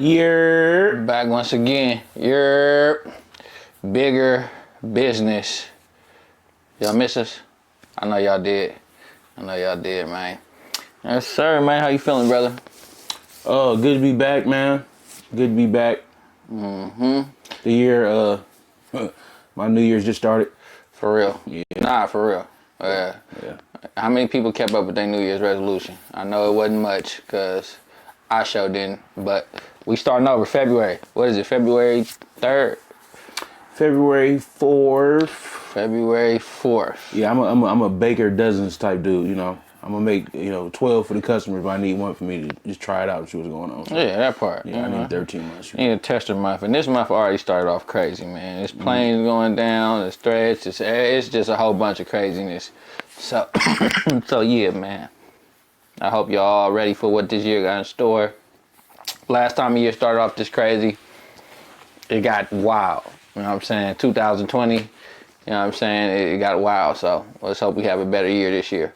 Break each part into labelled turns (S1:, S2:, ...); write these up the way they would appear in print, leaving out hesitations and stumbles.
S1: You're
S2: back once again. You're Bigger Business. Y'all miss us? I know y'all did. Man. Yes, sir, man. How you feeling, brother?
S1: good to be back, man. Good to be back. The year, my New Year's just started.
S2: For real?
S1: Yeah.
S2: Nah, for real. Yeah. How many people kept up with their New Year's resolution? I know it wasn't much, because I sure didn't, but we starting over February. What is it, February 3rd?
S1: February 4th.
S2: February 4th.
S1: Yeah, I'm a Baker Dozens type dude, you know. I'm going to make, 12 for the customers, but I need one for me to just try it out and see what's going on. So,
S2: yeah, that part.
S1: Yeah, I need 13 months.
S2: You need a tester month, and this month already started off crazy, man. It's planes going down, the stretch, it's just a whole bunch of craziness. So, so yeah, man. I hope y'all all ready for what this year got in store. Last time the year started off this crazy, it got wild. You know what I'm saying? 2020, you know what I'm saying? It got wild, so let's hope we have a better year this year.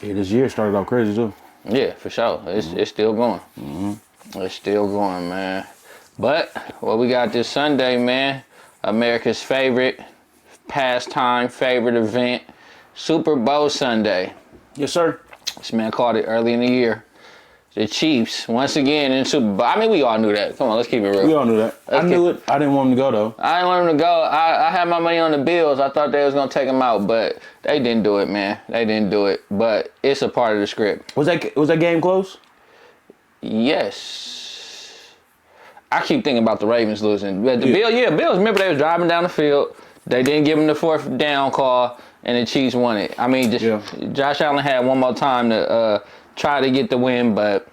S1: Yeah, this year started off crazy, too.
S2: Yeah, for sure. It's still going. It's still going, man. But what we got this Sunday, man, America's favorite pastime, favorite event, Super Bowl Sunday.
S1: Yes, sir.
S2: This man called it early in the year. The Chiefs, once again, in Super Bowl. I mean, we all knew that. Come on, let's keep it real.
S1: We all knew that. I knew it. I didn't want them to go, though.
S2: I didn't want them to go. I had my money on the Bills. I thought they was going to take them out, but they didn't do it, man. They didn't do it. But it's a part of the script.
S1: Was that game close?
S2: Yes. I keep thinking about the Ravens losing. But the Bills, remember they was driving down the field. They didn't give them the fourth down call, and the Chiefs won it. I mean, Josh Allen had one more time to try to get the win, but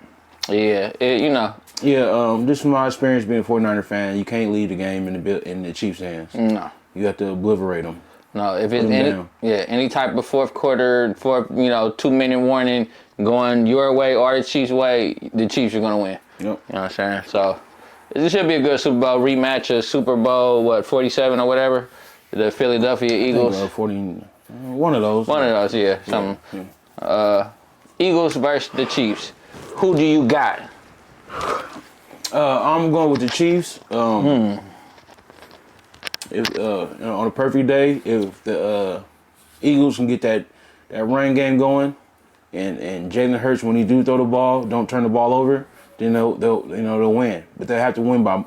S2: yeah,
S1: just from my experience being a 49er fan, you can't leave the game in the Chiefs' hands.
S2: No.
S1: You have to obliterate them.
S2: No, if it's any type of fourth quarter, 2-minute warning going your way or the Chiefs' way, the Chiefs are going to win.
S1: Yep.
S2: You know what I'm saying? So this should be a good Super Bowl rematch of Super Bowl, 47 or whatever, the Philadelphia Eagles.
S1: One of those.
S2: One of those, yeah. Something. Yeah. Eagles versus the Chiefs. Who do you got?
S1: I'm going with the Chiefs. If on a perfect day, if the Eagles can get that run game going, and Jalen Hurts, when he do throw the ball, don't turn the ball over, then they'll win. But they have to win by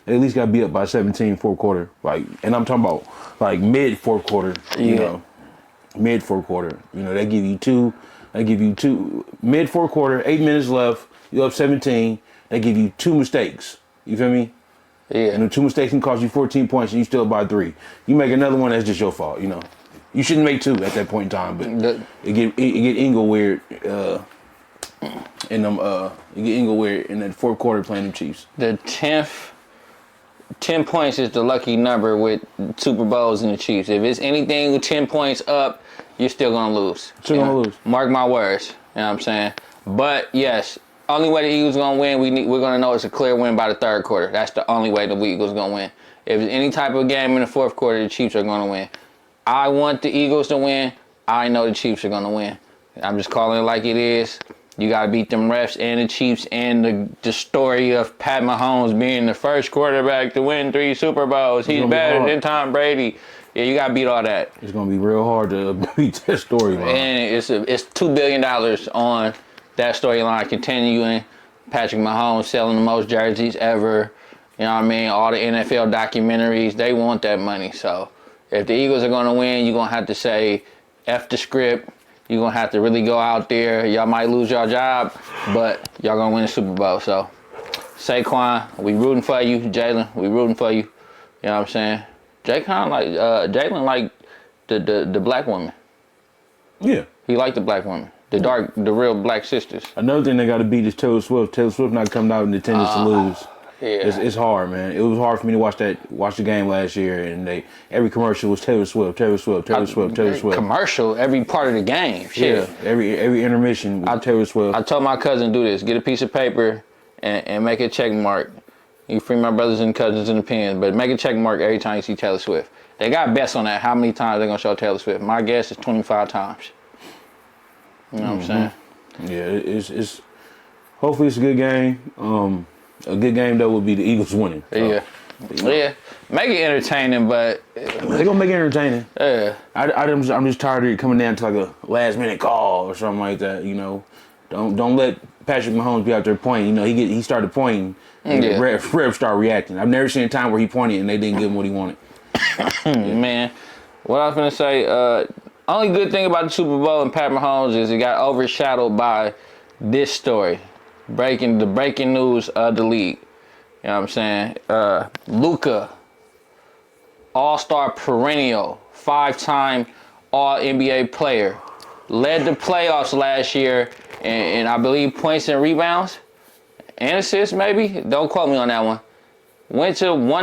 S1: they at least got to be up by 17 fourth quarter. And I'm talking about mid fourth quarter. Mid fourth quarter. They give you two. Mid fourth quarter, 8 minutes left. You up 17. They give you 2 mistakes. You feel me?
S2: Yeah.
S1: And the 2 mistakes can cost you 14 points, and you still by 3. You make another one, that's just your fault. You shouldn't make 2 at that point in time, but it get Ingle weird. In that fourth quarter playing them Chiefs.
S2: The 10 points is the lucky number with Super Bowls and the Chiefs. If it's anything with 10 points up, you're still going to lose. Mark my words. You know what I'm saying? But, yes, only way the Eagles going to win, we're going to know it's a clear win by the third quarter. That's the only way the Eagles going to win. If it's any type of game in the fourth quarter, the Chiefs are going to win. I want the Eagles to win. I know the Chiefs are going to win. I'm just calling it like it is. You got to beat them refs and the Chiefs and the story of Pat Mahomes being the first quarterback to win 3 Super Bowls. He's better than Tom Brady. Yeah, you got to beat all that.
S1: It's going to be real hard to beat that storyline.
S2: And it's $2 billion on that storyline continuing. Patrick Mahomes selling the most jerseys ever. You know what I mean? All the NFL documentaries, they want that money. So if the Eagles are going to win, you're going to have to say F the script. You're going to have to really go out there. Y'all might lose your job, but y'all going to win the Super Bowl. So, Saquon, we rooting for you. Jalen, we rooting for you. You know what I'm saying? Jalen like the black woman.
S1: Yeah.
S2: He like the black woman. The real black sisters.
S1: Another thing they got to beat is Taylor Swift. Taylor Swift not coming out in attendance to lose.
S2: Yeah.
S1: It's hard, man. It was hard for me to watch the game last year, and every commercial was Taylor Swift.
S2: Commercial every part of the game. Shit.
S1: Yeah, every intermission was Taylor Swift.
S2: I told my cousin do this: get a piece of paper and make a check mark. You free my brothers and cousins in the pens, but make a check mark every time you see Taylor Swift. They got bets on that. How many times they're gonna show Taylor Swift? My guess is 25 times. You know what I'm saying?
S1: Yeah, it's hopefully it's a good game. a good game though would be the Eagles winning. So.
S2: Yeah. Make it entertaining, but
S1: they're gonna make it entertaining.
S2: Yeah.
S1: I'm just tired of it coming down to like a last minute call or something like that. You know, don't let Patrick Mahomes be out there pointing. You know, he started pointing. And the ref started reacting. I've never seen a time where he pointed and they didn't give him what he wanted.
S2: Man, what I was gonna say. Only good thing about the Super Bowl and Pat Mahomes is it got overshadowed by this story, the breaking news of the league. You know what I'm saying? Luka, All-Star perennial, 5-time All-NBA player, led the playoffs last year and I believe points and rebounds and assists maybe. Don't quote me on that one. Won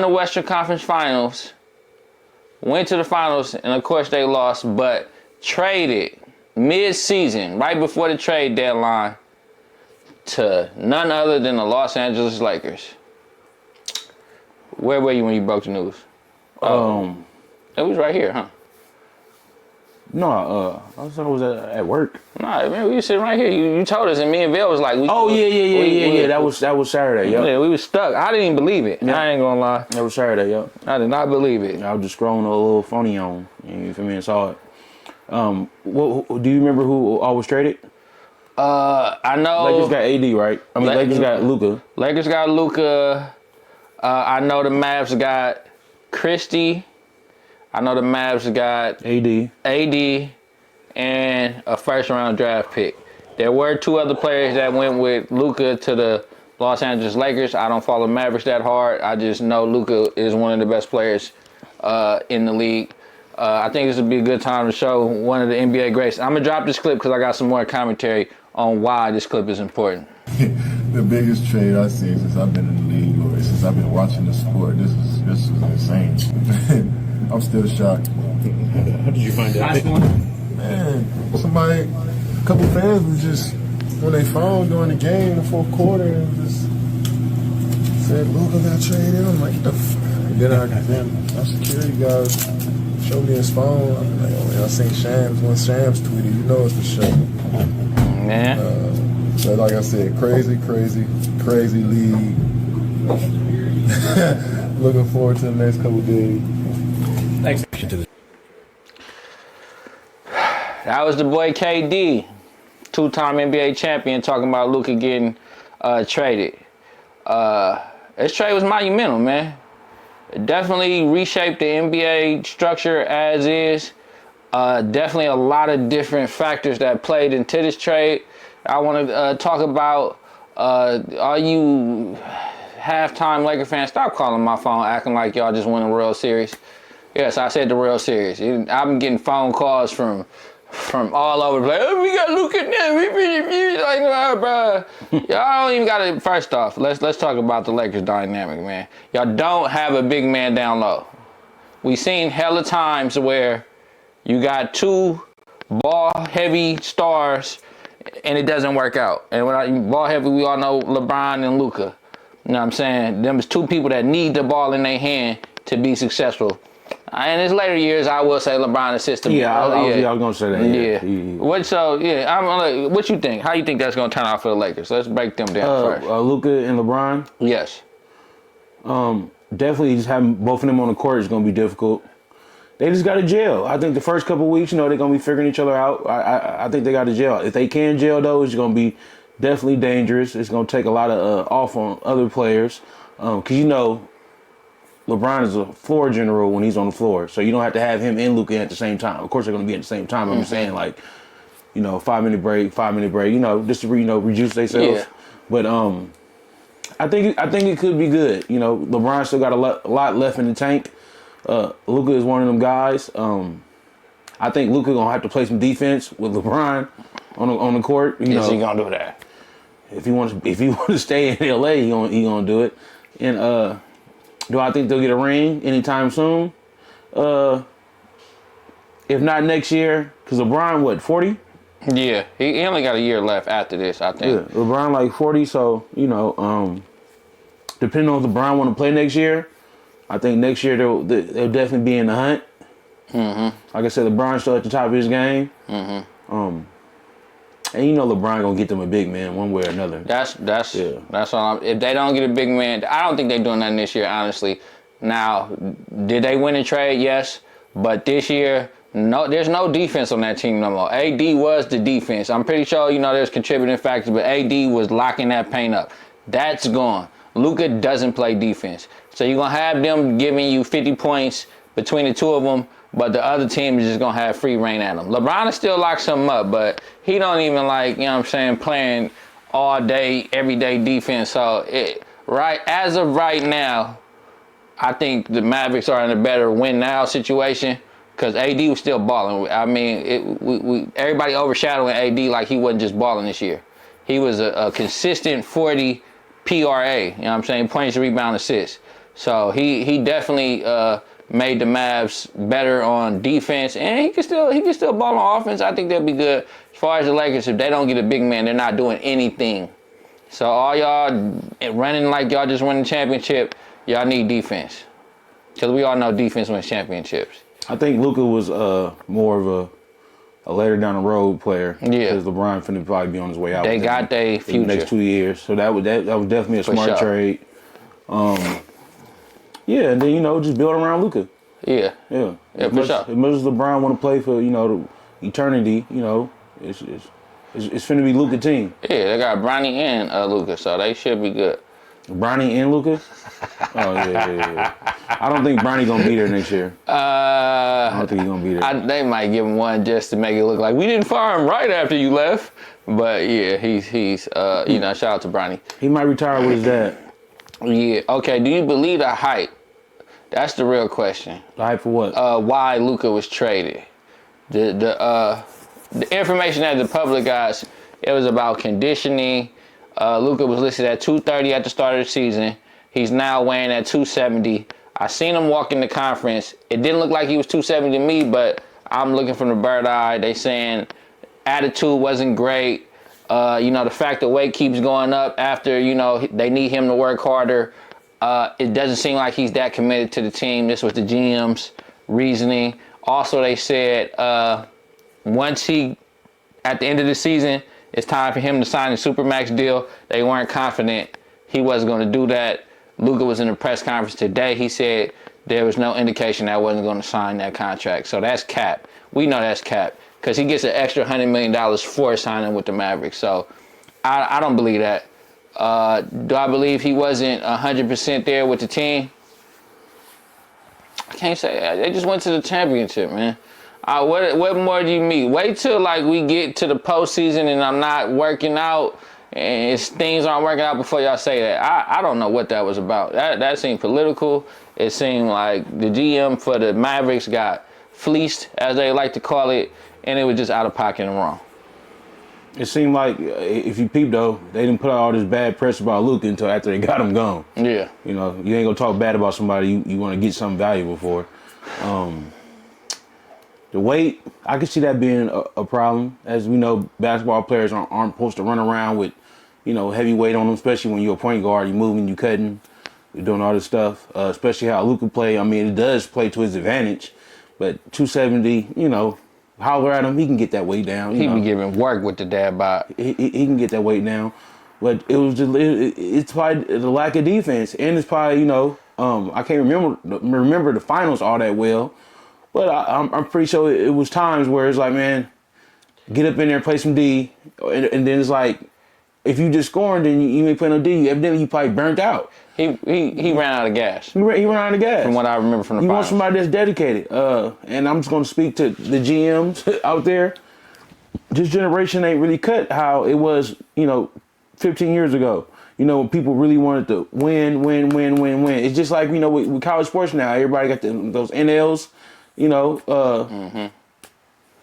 S2: the Western Conference Finals. Went to the finals, and of course they lost, but traded mid-season, right before the trade deadline, to none other than the Los Angeles Lakers. Where were you when you broke the news? It was right here, huh?
S1: No, I thought it was at work.
S2: Nah, man, we were sitting right here. You told us, and me and Bill was like,
S1: yeah. That was Saturday,
S2: yeah. We was stuck. I didn't even believe it. Yeah. I ain't gonna lie.
S1: That was Saturday, yep.
S2: I did not believe it.
S1: I was just scrolling a little phony on, you feel me, and saw it. Do you remember who always traded?
S2: I know
S1: Lakers got AD, right? I mean, Lakers got Luka.
S2: Lakers got Luka. I know the Mavs got Christie. I know the Mavs got AD, and a first-round draft pick. There were 2 other players that went with Luka to the Los Angeles Lakers. I don't follow Mavericks that hard. I just know Luka is one of the best players in the league. I think this would be a good time to show one of the NBA greats. I'm going to drop this clip because I got some more commentary on why this clip is important.
S3: The biggest trade I've seen since I've been in the league, or since I've been watching the sport, this is insane. I'm still shocked.
S1: How did you find out?
S3: Man, a couple fans were just on their phone during the game in the fourth quarter and just said, Luka got traded. I'm like, the fuck? And then our security guys showed me his phone. I'm like, oh, man, I seen Shams. When Shams tweeted, you know it's the show.
S2: Man.
S3: So like I said, crazy league. Looking forward to the next couple days.
S2: Thanks. That was the boy KD, 2-time NBA champion, talking about Luka getting traded. This trade was monumental, man. It definitely reshaped the NBA structure as is. Definitely a lot of different factors that played into this trade. I want to talk about, are you halftime Laker fans? Stop calling my phone acting like y'all just won a World Series. Yes, I said the World Series. I'm getting phone calls from all over the place. Oh, we got Luka now. Like, bro, y'all don't even got to. First off, let's talk about the Lakers dynamic, man. Y'all don't have a big man down low. We seen hella times where you got 2 ball-heavy stars and it doesn't work out. And when I ball-heavy, we all know LeBron and Luka. You know what I'm saying? Them is 2 people that need the ball in their hand to be successful. In his later years, I will say LeBron assists him.
S1: Yeah, I was gonna say that.
S2: Yeah. What you think? How you think that's gonna turn out for the Lakers? Let's break them down first.
S1: Luka and LeBron.
S2: Yes.
S1: Definitely, just having both of them on the court is gonna be difficult. They just got to gel. I think the first couple of weeks, they're gonna be figuring each other out. I think they got to gel. If they can gel, though, it's gonna be definitely dangerous. It's gonna take a lot of off on other players, because LeBron is a floor general when he's on the floor, so you don't have to have him and Luka at the same time. Of course, they're going to be at the same time. I'm saying 5-minute break, just to reduce themselves. Yeah. But I think it could be good. LeBron still got a lot left in the tank. Luka is one of them guys. I think Luka gonna have to play some defense with LeBron on the court.
S2: Yes, he gonna do that.
S1: If he wants to stay in LA, he gonna do it. And do I think they'll get a ring anytime soon? If not next year, because LeBron, 40?
S2: Yeah, he only got a year left after this, I think.
S1: Yeah, LeBron 40, so, depending on if LeBron want to play next year, I think next year they'll definitely be in the hunt. Mm-hmm. Like I said, LeBron's still at the top of his game. Mm-hmm. And you know LeBron gonna get them a big man one way or another.
S2: That's all. If they don't get a big man, I don't think they're doing nothing this year, honestly. Now, did they win a trade? Yes, but this year, no, there's no defense on that team no more. AD was the defense. I'm pretty sure there's contributing factors, but AD was locking that paint up. That's gone. Luka doesn't play defense, so you're gonna have them giving you 50 points between the two of them. But the other team is just going to have free reign at them. LeBron is still lock something up, but he don't even playing all day, everyday defense. So, as of right now, I think the Mavericks are in a better win now situation because AD was still balling. I mean, everybody overshadowing AD like he wasn't just balling this year. He was a consistent 40 PRA, points, rebound, assists. So, he definitely... made the Mavs better on defense, and he can still ball on offense. I think they'll be good. As far as the Lakers, if they don't get a big man, they're not doing anything. So all y'all running like y'all just won the championship, y'all need defense. Because we all know defense wins championships.
S1: I think Luka was more of a later down the road player.
S2: Yeah.
S1: Because LeBron finna probably be on his way out.
S2: They got their future.
S1: The next 2 years. So that was definitely a smart trade. Yeah, and then, just build around Luka.
S2: Yeah.
S1: Yeah.
S2: For sure.
S1: As much as LeBron want to play for, the eternity, it's finna be Luka team.
S2: Yeah, they got Ronnie and Luka, so they should be good.
S1: Bronny and Luka? Oh, yeah. I don't think Bronny gonna be there next year. I don't think he's gonna be there.
S2: They might give him one just to make it look like we didn't fire him right after you left. But yeah, he's shout out to Bronny.
S1: He might retire with his dad.
S2: Yeah. Okay. Do you believe the hype? That's the real question.
S1: The hype for what?
S2: Why Luka was traded? The information that the public got, it was about conditioning. Luka was listed at 230 at the start of the season. He's now weighing at 270. I seen him walk in the conference. It didn't look like he was 270 to me, but I'm looking from the bird eye. They saying attitude wasn't great. The fact that weight keeps going up after, they need him to work harder. It doesn't seem like he's that committed to the team. This was the GM's reasoning. Also, they said once at the end of the season, it's time for him to sign a Supermax deal. They weren't confident he wasn't going to do that. Luka was in a press conference today. He said there was no indication that I wasn't going to sign that contract. So that's cap. We know that's cap because he gets an extra $100 million for signing with the Mavericks. So I don't believe that. Do I believe he wasn't 100% there with the team? I can't say. They just went to the championship, man. What more do you need? Wait till we get to the postseason and I'm not working out and things aren't working out before y'all say that. I don't know what that was about. That seemed political. It seemed like the GM for the Mavericks got fleeced, as they like to call it, and it was just out of pocket and wrong.
S1: It seemed like, if you peep though, they didn't put out all this bad press about Luka until after they got him gone.
S2: Yeah.
S1: You ain't gonna talk bad about somebody you want to get something valuable for. The weight, I can see that being a problem. As we know, basketball players aren't supposed to run around with, heavy weight on them, especially when you're a point guard, you're moving, you're cutting, you're doing all this stuff. Especially how Luka play. I mean, it does play to his advantage, but 270, holler at him, he can get that weight down.
S2: He be giving work with the dad bod.
S1: He can get that weight down, but it was just it's probably the lack of defense, and it's probably I can't remember the finals all that well, but I'm pretty sure it was times where it's like, man, get up in there and play some D, and then it's like, if you just scoring, then you ain't playing no D. Evidently, you probably burnt out.
S2: He ran out of gas.
S1: He ran out of gas.
S2: From what I remember from the finals.
S1: You want somebody that's dedicated. And I'm just going to speak to the GMs out there. This generation ain't really cut how it was, 15 years ago. When people really wanted to win. It's just like, with college sports now. Everybody got those NLs, I ain't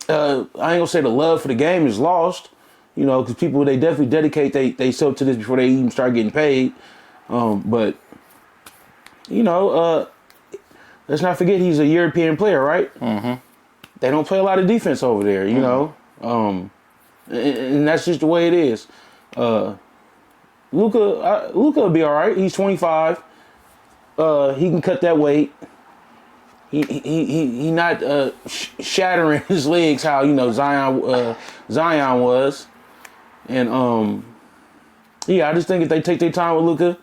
S1: going to say the love for the game is lost, because people, they definitely dedicate they self to this before they even start getting paid. But let's not forget he's a European player, right? Mm-hmm. They don't play a lot of defense over there, and that's just the way it is. Luka will be all right. He's 25. He can cut that weight. He not shattering his legs how Zion was. And I just think if they take their time with Luka,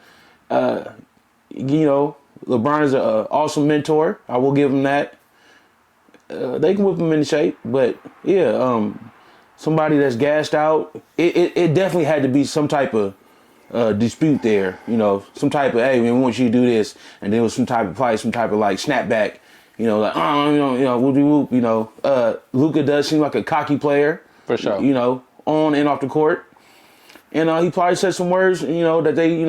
S1: LeBron is an awesome mentor. I will give him that. They can whip him into shape, but somebody that's gassed out. It definitely had to be some type of dispute there. Some type of hey, we want you to do this, and there was some type of like snapback. Whoop. Luka does seem like a cocky player
S2: for sure.
S1: On and off the court, and he probably said some words. That they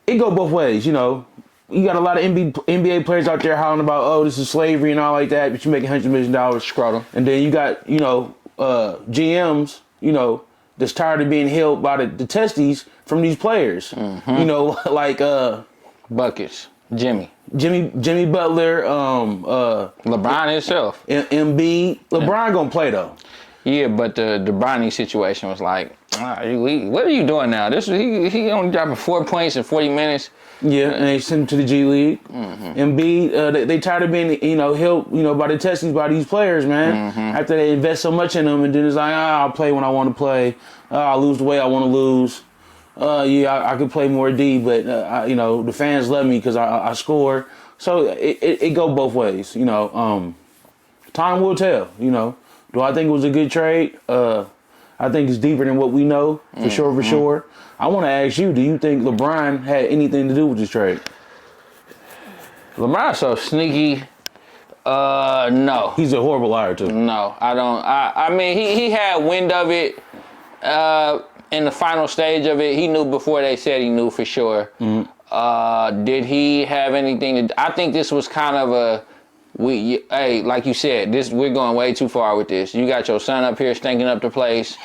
S1: it go both ways. You got a lot of NBA players out there hollering about, oh, this is slavery and all like that, but you're making $100 million.
S2: Scrotum.
S1: And then you got, GMs, that's tired of being held by the testes from these players.
S2: Mm-hmm.
S1: Like
S2: Buckets. Jimmy
S1: Butler,
S2: LeBron himself.
S1: Embiid. LeBron gonna play though.
S2: Yeah, but the Bronny situation was like, what are you doing now? He only dropping 4 points in 40 minutes.
S1: Yeah, and they sent him to the G League. Mm-hmm. Embiid, they tired of being, helped, by the testing by these players, man. Mm-hmm. After they invest so much in them, and then it's like, I'll play when I want to play. I'll lose the way I want to lose. I could play more D, but the fans love me because I score. So it go both ways. Time will tell. Do I think it was a good trade? I think it's deeper than what we know for sure. I want to ask you: do you think LeBron had anything to do with this trade?
S2: LeBron's so sneaky. No.
S1: He's a horrible liar too.
S2: No, I don't. I mean, he had wind of it. In the final stage of it, he knew before they said he knew for sure. Mm-hmm. Did he have anything to? I think this was kind of like you said, we're going way too far with this. You got your son up here stinking up the place.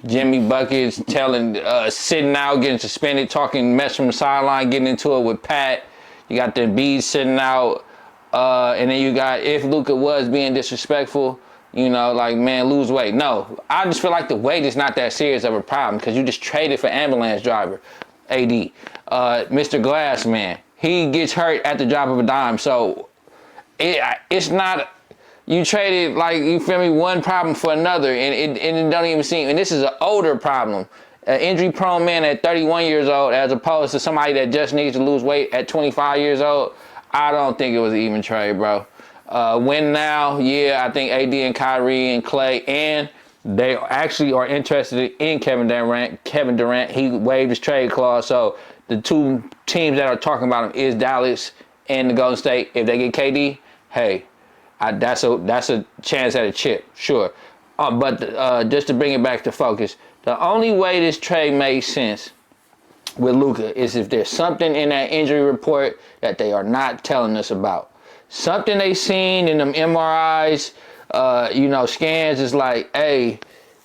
S2: Jimmy Buckets sitting out, getting suspended, talking mess from the sideline, getting into it with Pat. You got the bees sitting out, and then you got if Luka was being disrespectful. Man, lose weight. No, I just feel like the weight is not that serious of a problem because you just traded for ambulance driver, AD. Mr. Glassman, he gets hurt at the drop of a dime. So it's not, you traded, one problem for another and it don't even seem, and this is an older problem. An injury-prone man at 31 years old as opposed to somebody that just needs to lose weight at 25 years old. I don't think it was an even trade, bro. Win now, I think AD and Kyrie and Clay, and they actually are interested in Kevin Durant, he waived his trade clause, so the two teams that are talking about him is Dallas and the Golden State. If they get KD, hey, that's a chance at a chip, sure. But just to bring it back to focus, the only way this trade makes sense with Luka is if there's something in that injury report that they are not telling us about. Something they seen in them MRIs, scans is like, hey,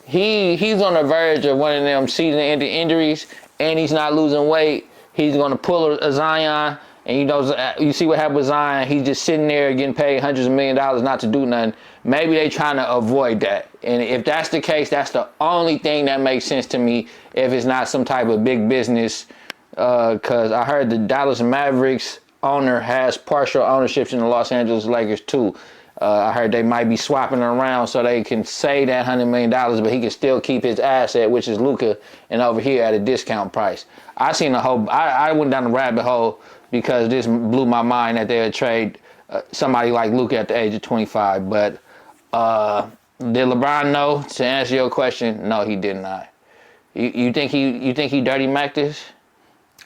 S2: he's on the verge of one of them season-ending injuries, and he's not losing weight. He's going to pull a Zion, and you see what happened with Zion. He's just sitting there getting paid hundreds of $millions not to do nothing. Maybe they trying to avoid that. And if that's the case, that's the only thing that makes sense to me if it's not some type of big business. Because I heard the Dallas Mavericks owner has partial ownerships in the Los Angeles Lakers too. I heard they might be swapping around so they can say that $100 million, but he can still keep his asset, which is Luka, and over here at a discount price. I went down the rabbit hole because this blew my mind that they would trade somebody like Luka at the age of 25. But did LeBron know? To answer your question, no, he did not. You think he dirty Mac this?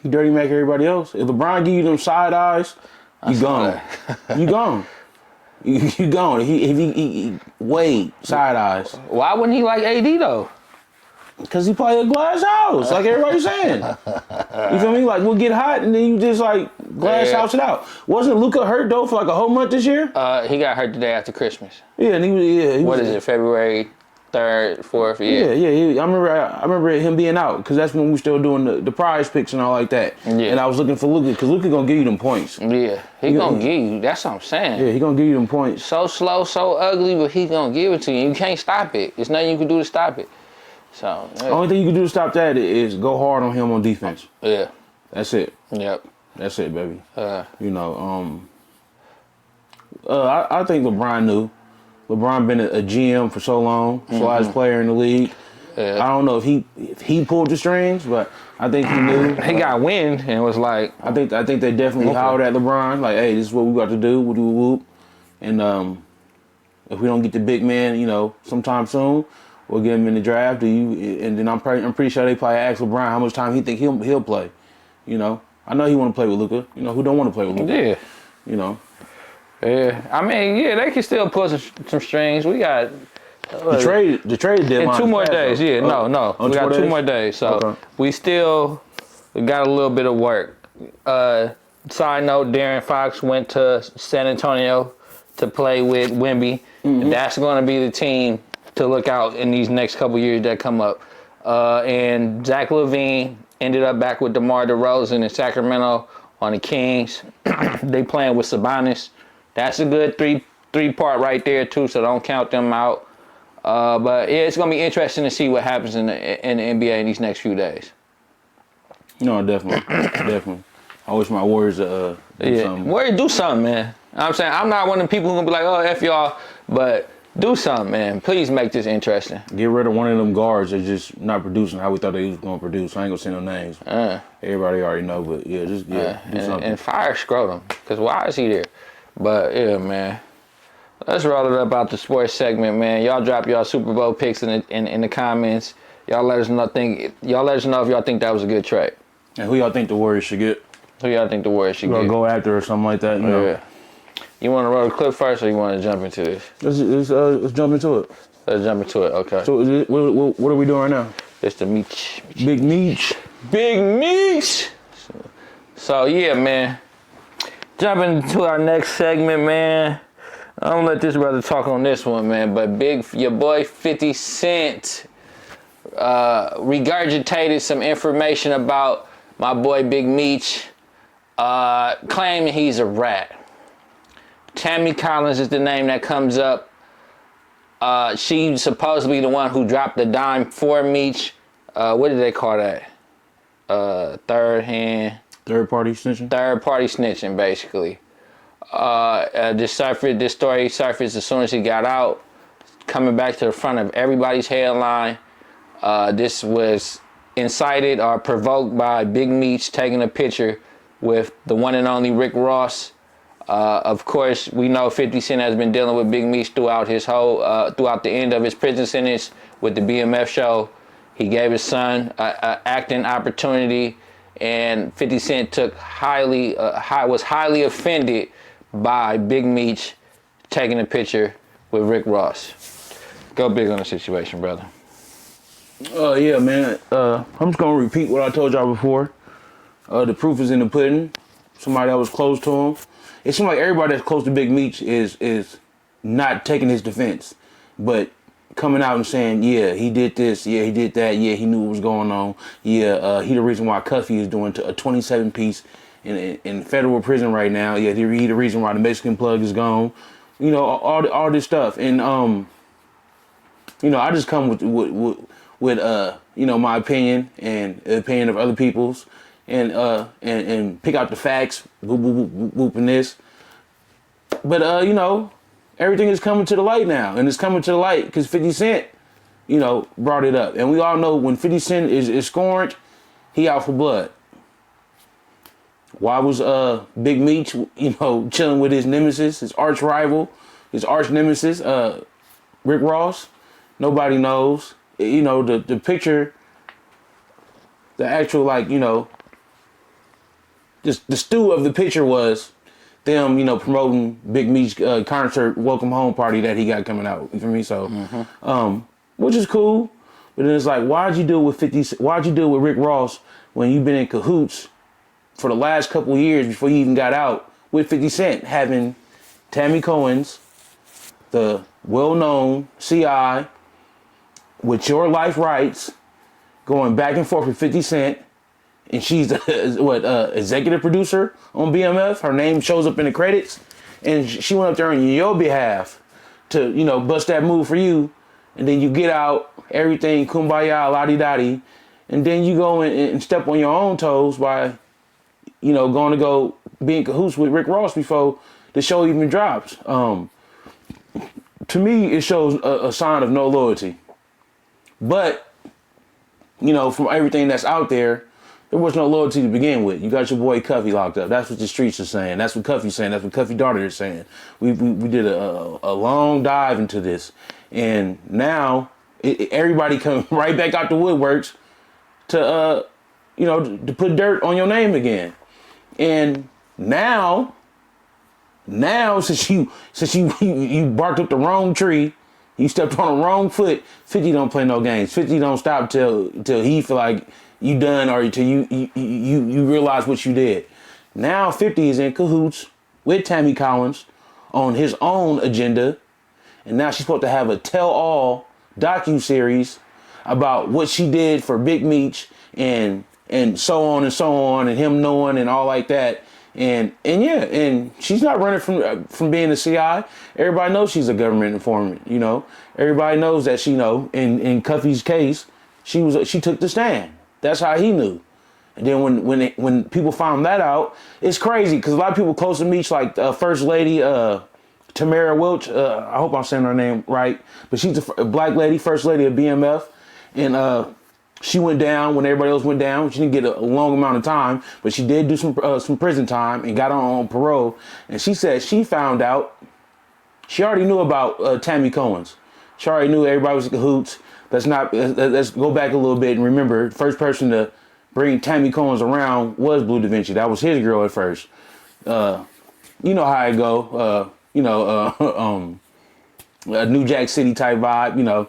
S1: He dirty Mac everybody else. If LeBron give you them side eyes, you gone. You gone. You gone. If he Wade side eyes.
S2: Why wouldn't he like AD though?
S1: Because he play a glass house, like everybody's saying. You feel me? Like we'll get hot and then you just glass house it out. Wasn't Luka hurt though for a whole month this year?
S2: He got hurt the day after Christmas.
S1: Yeah, and he was.
S2: What is it? February 3rd, 4th?
S1: Yeah. I remember him being out because that's when we still doing the prize picks and all like that. Yeah. And I was looking for Luka because Luka gonna give you them points.
S2: Yeah, he gonna give you. That's what I'm saying.
S1: Yeah, he gonna give you them points.
S2: So slow, so ugly, but he gonna give it to you. You can't stop it. There's nothing you can do to stop it. So
S1: the only thing you can do to stop that is go hard on him on defense.
S2: Yeah,
S1: that's it.
S2: Yep,
S1: that's it, baby. I think LeBron knew. LeBron been a GM for so long, flyest player in the league. I don't know if he pulled the strings, but I think he knew.
S2: He got wind and was like,
S1: I think they definitely hollered at LeBron like, hey, this is what we got to do. We'll do a whoop, and if we don't get the big man, sometime soon, we'll get him in the draft. And then I'm pretty sure they probably asked LeBron how much time he think he'll play. I know he want to play with Luka. Who don't want to play with Luka?
S2: Yeah. Yeah. I mean, yeah, they can still pull some strings. We got
S1: the trade deadline.
S2: In 2 more days.
S1: Though.
S2: Yeah. No. We got 2 more days. So
S1: okay.
S2: we got a little bit of work. Side note: Darren Fox went to San Antonio to play with Wemby. Mm-hmm. And that's going to be the team to look out in these next couple years that come up. And Zach LaVine ended up back with DeMar DeRozan in Sacramento on the Kings. They playing with Sabonis. That's a good three-part right there too. So don't count them out. But yeah, it's gonna be interesting to see what happens in the NBA in these next few days.
S1: No, definitely. I wish my Warriors do something.
S2: Warriors do something, man. I'm saying I'm not one of the people who gonna be like, oh, F y'all, but do something, man. Please make this interesting.
S1: Get rid of one of them guards that's just not producing how we thought they was gonna produce. I ain't gonna say no names. Everybody already know, but yeah, do something.
S2: And fire Scrotum, because why is he there? But yeah, man. Let's roll it up out the sports segment, man. Y'all drop y'all Super Bowl picks in the comments. Y'all let us know if y'all think that was a good trade.
S1: And who y'all think the Warriors should get?
S2: Who y'all think the Warriors should get?
S1: Go after or something like that.
S2: Yeah. You want to roll the clip first, or you want to jump into this?
S1: Let's jump into it.
S2: Let's jump into it. Okay.
S1: So what are we doing right now?
S2: It's the Meech.
S1: Big Meech.
S2: Big Meech. So yeah, man. Jumping into our next segment, man. I'm gonna let this brother talk on this one, man. But your boy 50 Cent regurgitated some information about my boy Big Meech, claiming he's a rat. Tammy Collins is the name that comes up. She's supposedly the one who dropped the dime for Meech. What did they call that?
S1: Third party snitching?
S2: Third party snitching, basically. This story surfaced as soon as he got out, coming back to the front of everybody's headline. This was incited or provoked by Big Meech taking a picture with the one and only Rick Ross. Of course, we know 50 Cent has been dealing with Big Meech throughout throughout the end of his prison sentence with the BMF show. He gave his son an acting opportunity, and 50 Cent was highly offended by Big Meech taking a picture with Rick Ross. Go big on the situation, brother.
S1: Yeah, man. I'm just gonna repeat what I told y'all before. The proof is in the pudding. Somebody that was close to him. It seems like everybody that's close to Big Meech is not taking his defense, but coming out and saying, yeah, he did this, yeah, he did that, yeah, he knew what was going on, yeah, he the reason why Cuffy is doing a 27-piece in federal prison right now, yeah, he the reason why the Mexican plug is gone, all this stuff, and I just come with my opinion and the opinion of other people's. And pick out the facts, whooping this. But, everything is coming to the light now. And it's coming to the light because 50 Cent, brought it up. And we all know when 50 Cent is scoring, he out for blood. Why was Big Meech, chilling with his nemesis, his arch rival, his arch nemesis, Rick Ross? Nobody knows. The picture, the actual, the stew of the picture was them, promoting Big Meech's concert welcome home party that he got coming out. You feel me? So, which is cool. But then it's like, why'd you do it with Rick Ross when you've been in cahoots for the last couple of years before you even got out with 50 Cent, having Tammy Cohen's, the well-known CI, with Your Life Rights, going back and forth with 50 Cent. And she's executive producer on BMF. Her name shows up in the credits, and she went up there on your behalf to bust that move for you. And then you get out, everything kumbaya, la-di-da-di, and then you go and step on your own toes by going to go be in cahoots with Rick Ross before the show even drops. To me, it shows a sign of no loyalty. But from everything that's out there, there was no loyalty to begin with. You got your boy Cuffy locked up. That's what the streets are saying. That's what Cuffy's saying. That's what Cuffy daughter is saying. We did a long dive into this, and now everybody coming right back out the woodworks to to put dirt on your name again. And now since you barked up the wrong tree, you stepped on the wrong foot, 50 don't play no games. 50 don't stop till he feel like you done, or till you realize what you did. Now 50 is in cahoots with Tammy Collins on his own agenda, and now she's supposed to have a tell-all docu-series about what she did for Big Meech and so on, and him knowing and all like that. And she's not running from being a CI. Everybody knows she's a government informant. Everybody knows that in Cuffy's case, she took the stand. That's how he knew. And then when people found that out, it's crazy because a lot of people close to Meech, like First Lady Tamara Welch. I hope I'm saying her name right, but she's a black lady, First Lady of BMF, and she went down when everybody else went down. She didn't get a long amount of time, but she did do some prison time and got on parole. And she said she found out. She already knew about Tammy Cohen's. She already knew everybody was in cahoots. Let's go back a little bit and remember, the first person to bring Tammy Cohen's around was Blue Da Vinci. That was his girl at first. You know how it go. A New Jack City type vibe.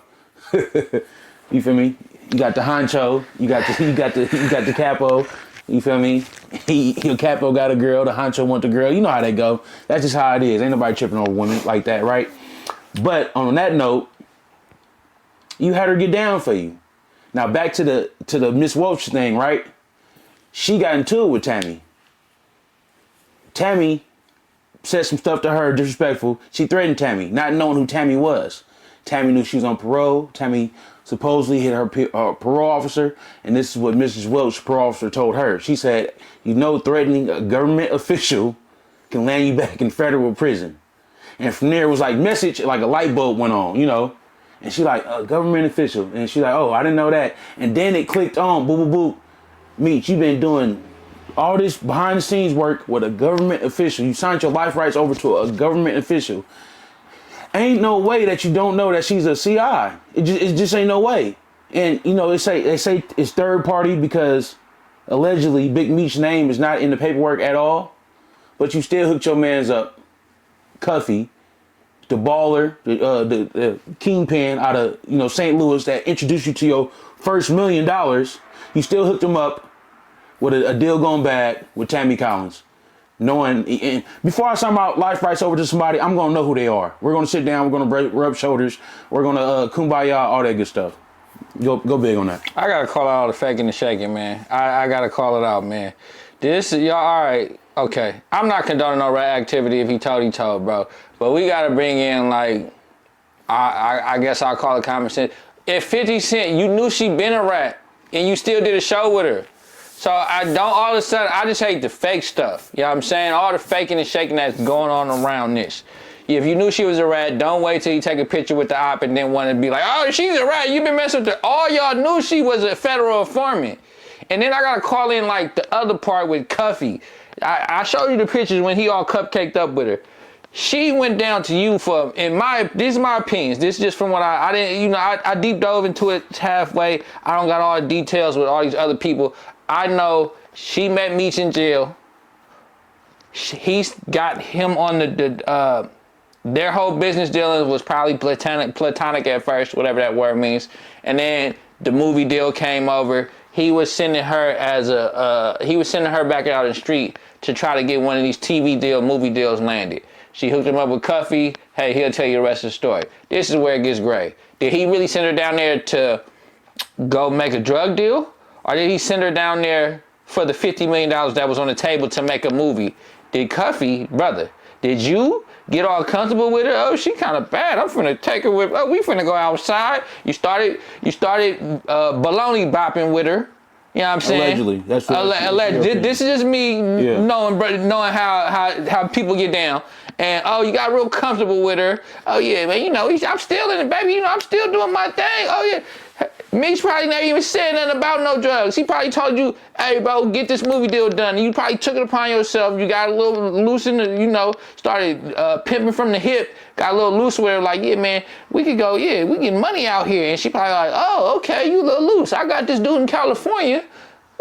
S1: You feel me? You got the honcho. You got the capo. You feel me? Your capo got a girl. The honcho want the girl. You know how they go. That's just how it is. Ain't nobody tripping over women like that, right? But on that note, you had her get down for you. Now back to the Miss Welch thing, right? She got into it with Tammy. Tammy said some stuff to her, disrespectful. She threatened Tammy, not knowing who Tammy was. Tammy knew she was on parole. Tammy supposedly hit her parole officer, and this is what Mrs. Welch, parole officer, told her. She said, threatening a government official can land you back in federal prison. And from there, it was like like a light bulb went on, And she like, a government official. And she like, oh, I didn't know that. And then it clicked on, boop, boop, boop. Meech, you've been doing all this behind the scenes work with a government official. You signed your life rights over to a government official. Ain't no way that you don't know that she's a CI. It just ain't no way. And they say it's third party because allegedly Big Meech's name is not in the paperwork at all. But you still hooked your mans up, Cuffy, the baller, the kingpin out of St. Louis that introduced you to your first $1 million. You still hooked him up with a deal going bad with Tammy Collins. Knowing, and before I sign my life rights over to somebody, I'm going to know who they are. We're going to sit down. We're going to rub shoulders. We're going to kumbaya, all that good stuff. Go big on that.
S2: I got to call out all the faking and shaking, man. I got to call it out, man. Y'all, all right, okay. I'm not condoning no rat activity if he told, bro. But we got to bring in, like, I guess I'll call it common sense. If 50 Cent, you knew she been a rat, and you still did a show with her. So I just hate the fake stuff. You know what I'm saying? All the faking and shaking that's going on around this. If you knew she was a rat, don't wait till you take a picture with the op and then want to be like, oh, she's a rat. You've been messing with her. All y'all knew she was a federal informant. And then I got to call in like the other part with Cuffy. I showed you the pictures when he all cupcaked up with her. She went down to you for, these are my opinions. This is just from what I didn't, I deep dove into it halfway. I don't got all the details with all these other people. I know she met Meech in jail. He's got him on their whole business dealings was probably platonic at first, whatever that word means. And then the movie deal came over. He was sending her back out in the street to try to get one of these movie deals landed. She hooked him up with Cuffy. Hey, he'll tell you the rest of the story. This is where it gets gray. Did he really send her down there to go make a drug deal? Or did he send her down there for the $50 million that was on the table to make a movie? Did Cuffy, brother, did you get all comfortable with her? Oh, she kind of bad. I'm finna take her with, we finna go outside. You started baloney bopping with her. You know what I'm saying?
S1: Allegedly. That's what
S2: This is just me knowing how people get down. And, oh, you got real comfortable with her. Oh, yeah, man, I'm still in it, baby. I'm still doing my thing. Oh, yeah. Meech probably never even said nothing about no drugs. He probably told you, hey, bro, get this movie deal done. And you probably took it upon yourself. You got a little loose in the, started pimping from the hip. Got a little loose with her, like, yeah, man, we could go, yeah, we get money out here. And she probably like, oh, okay, you a little loose. I got this dude in California,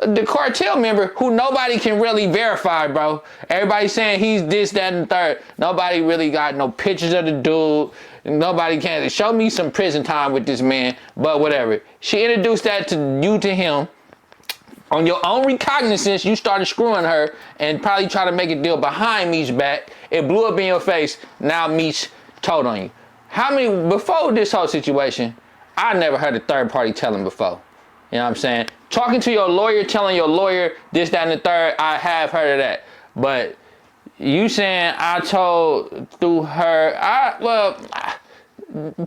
S2: the cartel member, who nobody can really verify, bro. Everybody's saying he's this, that, and the third. Nobody really got no pictures of the dude. Nobody can show me some prison time with this man, but whatever. She introduced that to him. On your own recognizance, you started screwing her and probably try to make a deal behind Meech's back. It blew up in your face. Now Meech told on you. Before this whole situation, I never heard a third party telling before. You know what I'm saying? Talking to your lawyer, telling your lawyer this, that, and the third, I have heard of that. But you saying I told through her,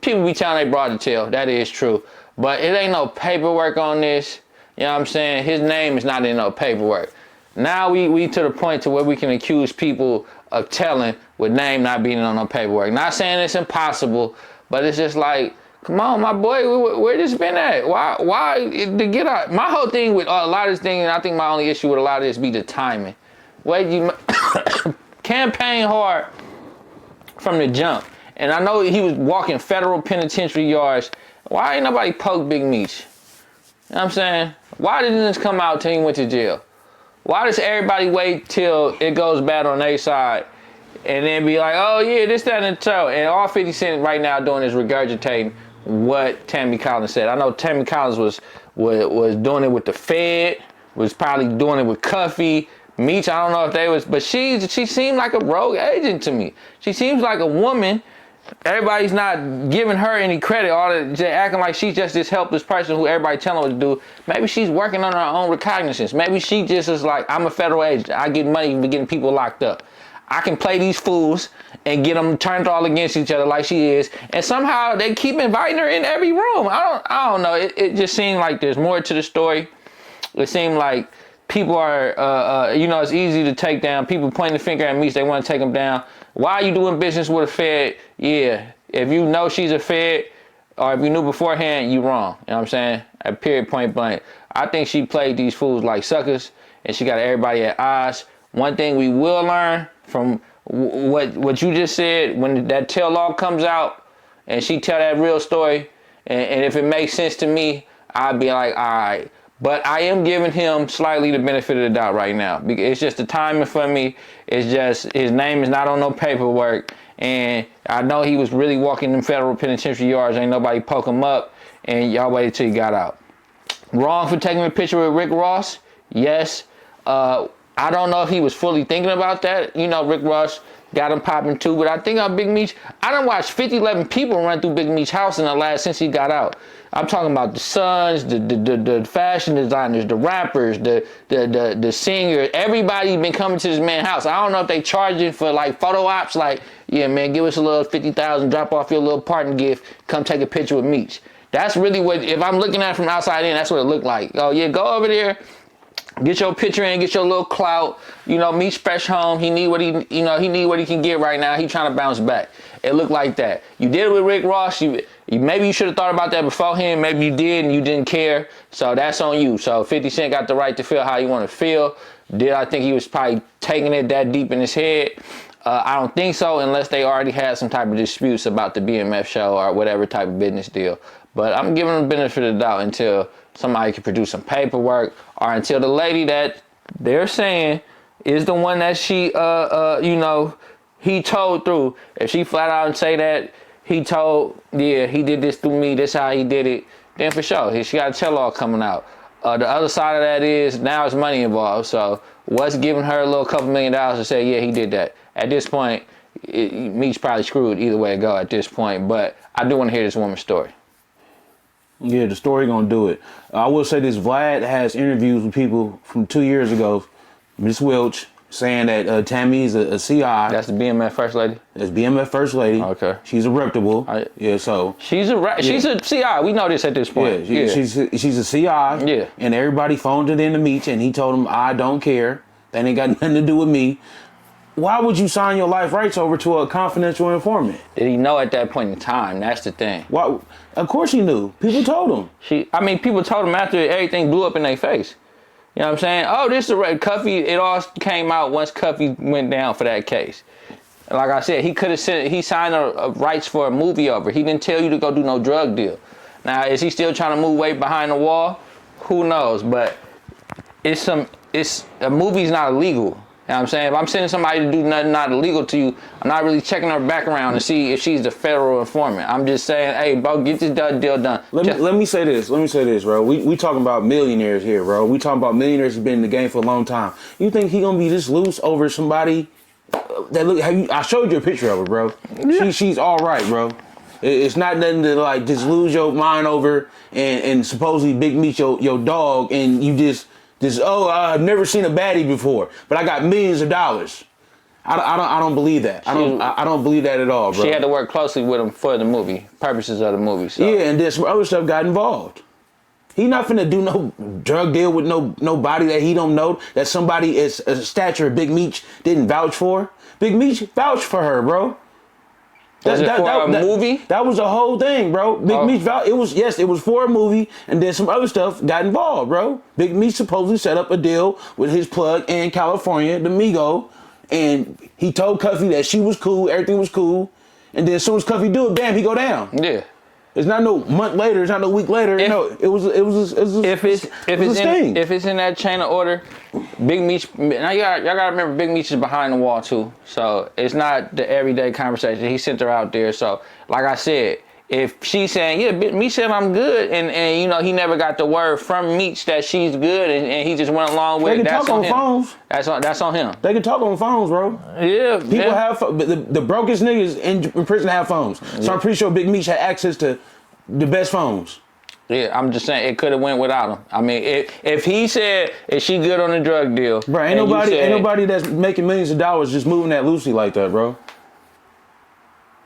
S2: people be telling they brought the tail. That is true. But it ain't no paperwork on this. You know what I'm saying? His name is not in no paperwork. Now we to the point to where we can accuse people of telling with name not being on no paperwork. Not saying it's impossible, but it's just like, come on, my boy, where this been at? Why to get out? My whole thing with a lot of this thing, and I think my only issue with a lot of this be the timing. Wait, you campaign hard from the jump. And I know he was walking federal penitentiary yards. Why ain't nobody poke Big Meech? You know what I'm saying? Why didn't this come out till he went to jail? Why does everybody wait till it goes bad on their side and then be like, oh yeah, this, that, and the toe? And all 50 Cent right now doing is regurgitating what Tammy Collins said. I know Tammy Collins was doing it with the Fed, was probably doing it with Cuffy. Meech, I don't know if they was, but she seemed like a rogue agent to me. She seems like a woman. Everybody's not giving her any credit. They're acting like she's just this helpless person who everybody telling her what to do. Maybe she's working on her own recognizance. Maybe she just is like, I'm a federal agent. I get money for getting people locked up. I can play these fools and get them turned all against each other like she is. And somehow they keep inviting her in every room. I don't know. It just seemed like there's more to the story. It seemed like people are, it's easy to take down. People pointing the finger at Meech, they want to take them down. Why are you doing business with a Fed? Yeah, if you know she's a Fed, or if you knew beforehand, you wrong. You know what I'm saying? At period, point blank. I think she played these fools like suckers, and she got everybody at odds. One thing we will learn from what you just said, when that tell-all comes out, and she tell that real story, and if it makes sense to me, I'd be like, all right. But I am giving him slightly the benefit of the doubt right now. It's just the timing for me. It's just his name is not on no paperwork. And I know he was really walking in federal penitentiary yards. Ain't nobody poke him up. And y'all waited till he got out. Wrong for taking a picture with Rick Ross? Yes. I don't know if he was fully thinking about that. Rick Ross got him popping too. But I think on Big Meech, I done watched 11 people run through Big Meech's house since he got out. I'm talking about the sons, the fashion designers, the rappers, the singers. Everybody been coming to this man's house. I don't know if they charging for like photo ops. Like, yeah, man, give us a little 50,000, drop off your little parting gift, come take a picture with Meech. That's really what, if I'm looking at it from outside in, that's what it looked like. Oh yeah, go over there, get your picture in, get your little clout. Meech fresh home. He need what he need what he can get right now. He trying to bounce back. It looked like that. You did it with Rick Ross. Maybe you should have thought about that beforehand. Maybe you did and you didn't care. So that's on you. So 50 Cent got the right to feel how you want to feel. Did I think he was probably taking it that deep in his head? I don't think so, unless they already had some type of disputes about the BMF show or whatever type of business deal. But I'm giving them the benefit of the doubt until somebody can produce some paperwork, or until the lady that they're saying is the one that he told through. If she flat out and say that he told, yeah, he did this through me, this how he did it, then for sure, she got a tell-all coming out. The other side of that is now it's money involved. So what's giving her a little couple $1 million to say, yeah, he did that? At this point, Meech's probably screwed either way it go at this point. But I do want to hear this woman's story.
S1: Yeah, the story gonna do it. I will say this: Vlad has interviews with people from 2 years ago. Miss Welch saying that Tammy is a CI.
S2: That's the BMF first lady.
S1: That's BMF first lady.
S2: Okay.
S1: She's a reputable. Yeah, so
S2: she's a CI. We know this at this point.
S1: Yeah, she's a CI.
S2: Yeah.
S1: And everybody phoned it in to Meech, and he told them, I don't care. That ain't got nothing to do with me. why would you sign your life rights over to a confidential informant?
S2: Did he know at that point in time? That's the thing.
S1: Why? Of course he knew. People told him.
S2: People told him after everything blew up in their face. You know what I'm saying? Oh, this is the Cuffy. It all came out once Cuffy went down for that case. And like I said, he could have said he signed a rights for a movie over. He didn't tell you to go do no drug deal. Now, is he still trying to move weight behind the wall? Who knows? But a movie's not illegal. You know what I'm saying? If I'm sending somebody to do nothing not illegal to you, I'm not really checking her background to see if she's the federal informant. I'm just saying, hey, bro, get this deal done.
S1: Let me say this, bro. We talking about millionaires here, bro. We talking about millionaires who've been in the game for a long time. You think he gonna be this loose over somebody that look? I showed you a picture of her, bro. Yeah. She's all right, bro. It's not nothing to like just lose your mind over and supposedly Big Meech your dog and you just I've never seen a baddie before, but I got millions of dollars. I don't believe that. I don't believe that at all, bro.
S2: She had to work closely with him for the movie purposes of the movie. So.
S1: Yeah, and then some other stuff got involved. He not finna do no drug deal with nobody that he don't know, that somebody is a stature Big Meech didn't vouch for. Big Meech vouched for her, bro.
S2: Was it for a movie?
S1: That was the whole thing, bro. Big Meech vouched. It was for a movie, and then some other stuff got involved, bro. Big Meech supposedly set up a deal with his plug in California, the Migo, and he told Cuffy that she was cool, everything was cool, and then as soon as Cuffy do it, bam, he go down.
S2: Yeah.
S1: It's not no month later. It's not no week later. If
S2: it's in that chain of order, Big Meech. Now y'all gotta remember, Big Meech is behind the wall too. So it's not the everyday conversation. He sent her out there. So like I said, if she's saying, yeah, Meech said I'm good, and you know he never got the word from Meech that she's good, and he just went along with it.
S1: They can talk on phones.
S2: That's on him.
S1: They can talk on phones, bro.
S2: Yeah.
S1: People have the brokest niggas in prison have phones. So I'm pretty sure Big Meech had access to the best phones.
S2: Yeah, I'm just saying it could have went without him. I mean, if he said, is she good on the drug deal?
S1: Bro, ain't nobody that's making millions of dollars just moving that loosely like that, bro.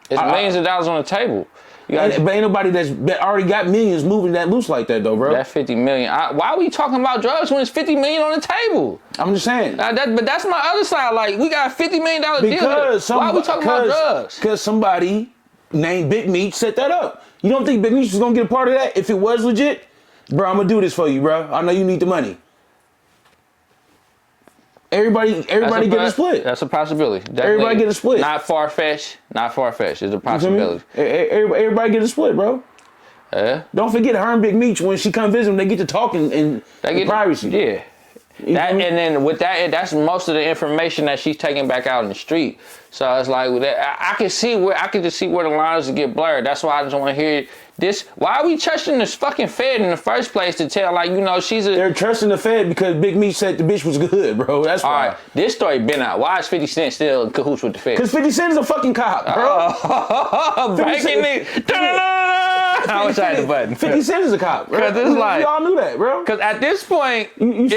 S2: It's millions of dollars on the table.
S1: But ain't nobody that's already got millions moving that loose like that, though, bro.
S2: That 50 million. Why are we talking about drugs when it's 50 million on the table?
S1: I'm just saying.
S2: But that's my other side. Like, we got a $50 million deal. Why are we talking about drugs?
S1: Because somebody named Big Meech set that up. You don't think Big Meech was going to get a part of that if it was legit? Bro, I'm going to do this for you, bro. I know you need the money. Everybody get a split.
S2: That's a possibility. Definitely.
S1: Everybody get a split.
S2: Not far-fetched. It's a possibility.
S1: Everybody get a split, bro.
S2: Yeah.
S1: Don't forget her and Big Meech, when she come visit them, they get to talking in privacy.
S2: Yeah. And then with that, that's most of the information that she's taking back out in the street. So it's like I can just see where the lines get blurred. That's why I just want to hear this. Why are we trusting this fucking Fed in the first place to tell, like, you know, They're trusting the Fed because Big Meech said the bitch was good, bro. That's why. All right, this story been out. Why is 50 Cent still in cahoots with the Fed?
S1: Because 50 Cent is a fucking cop, bro.
S2: Breaking news. I was trying the button.
S1: 50 Cent is a cop, bro.
S2: Because it's like,
S1: we all knew that, bro.
S2: Because at this point,
S1: you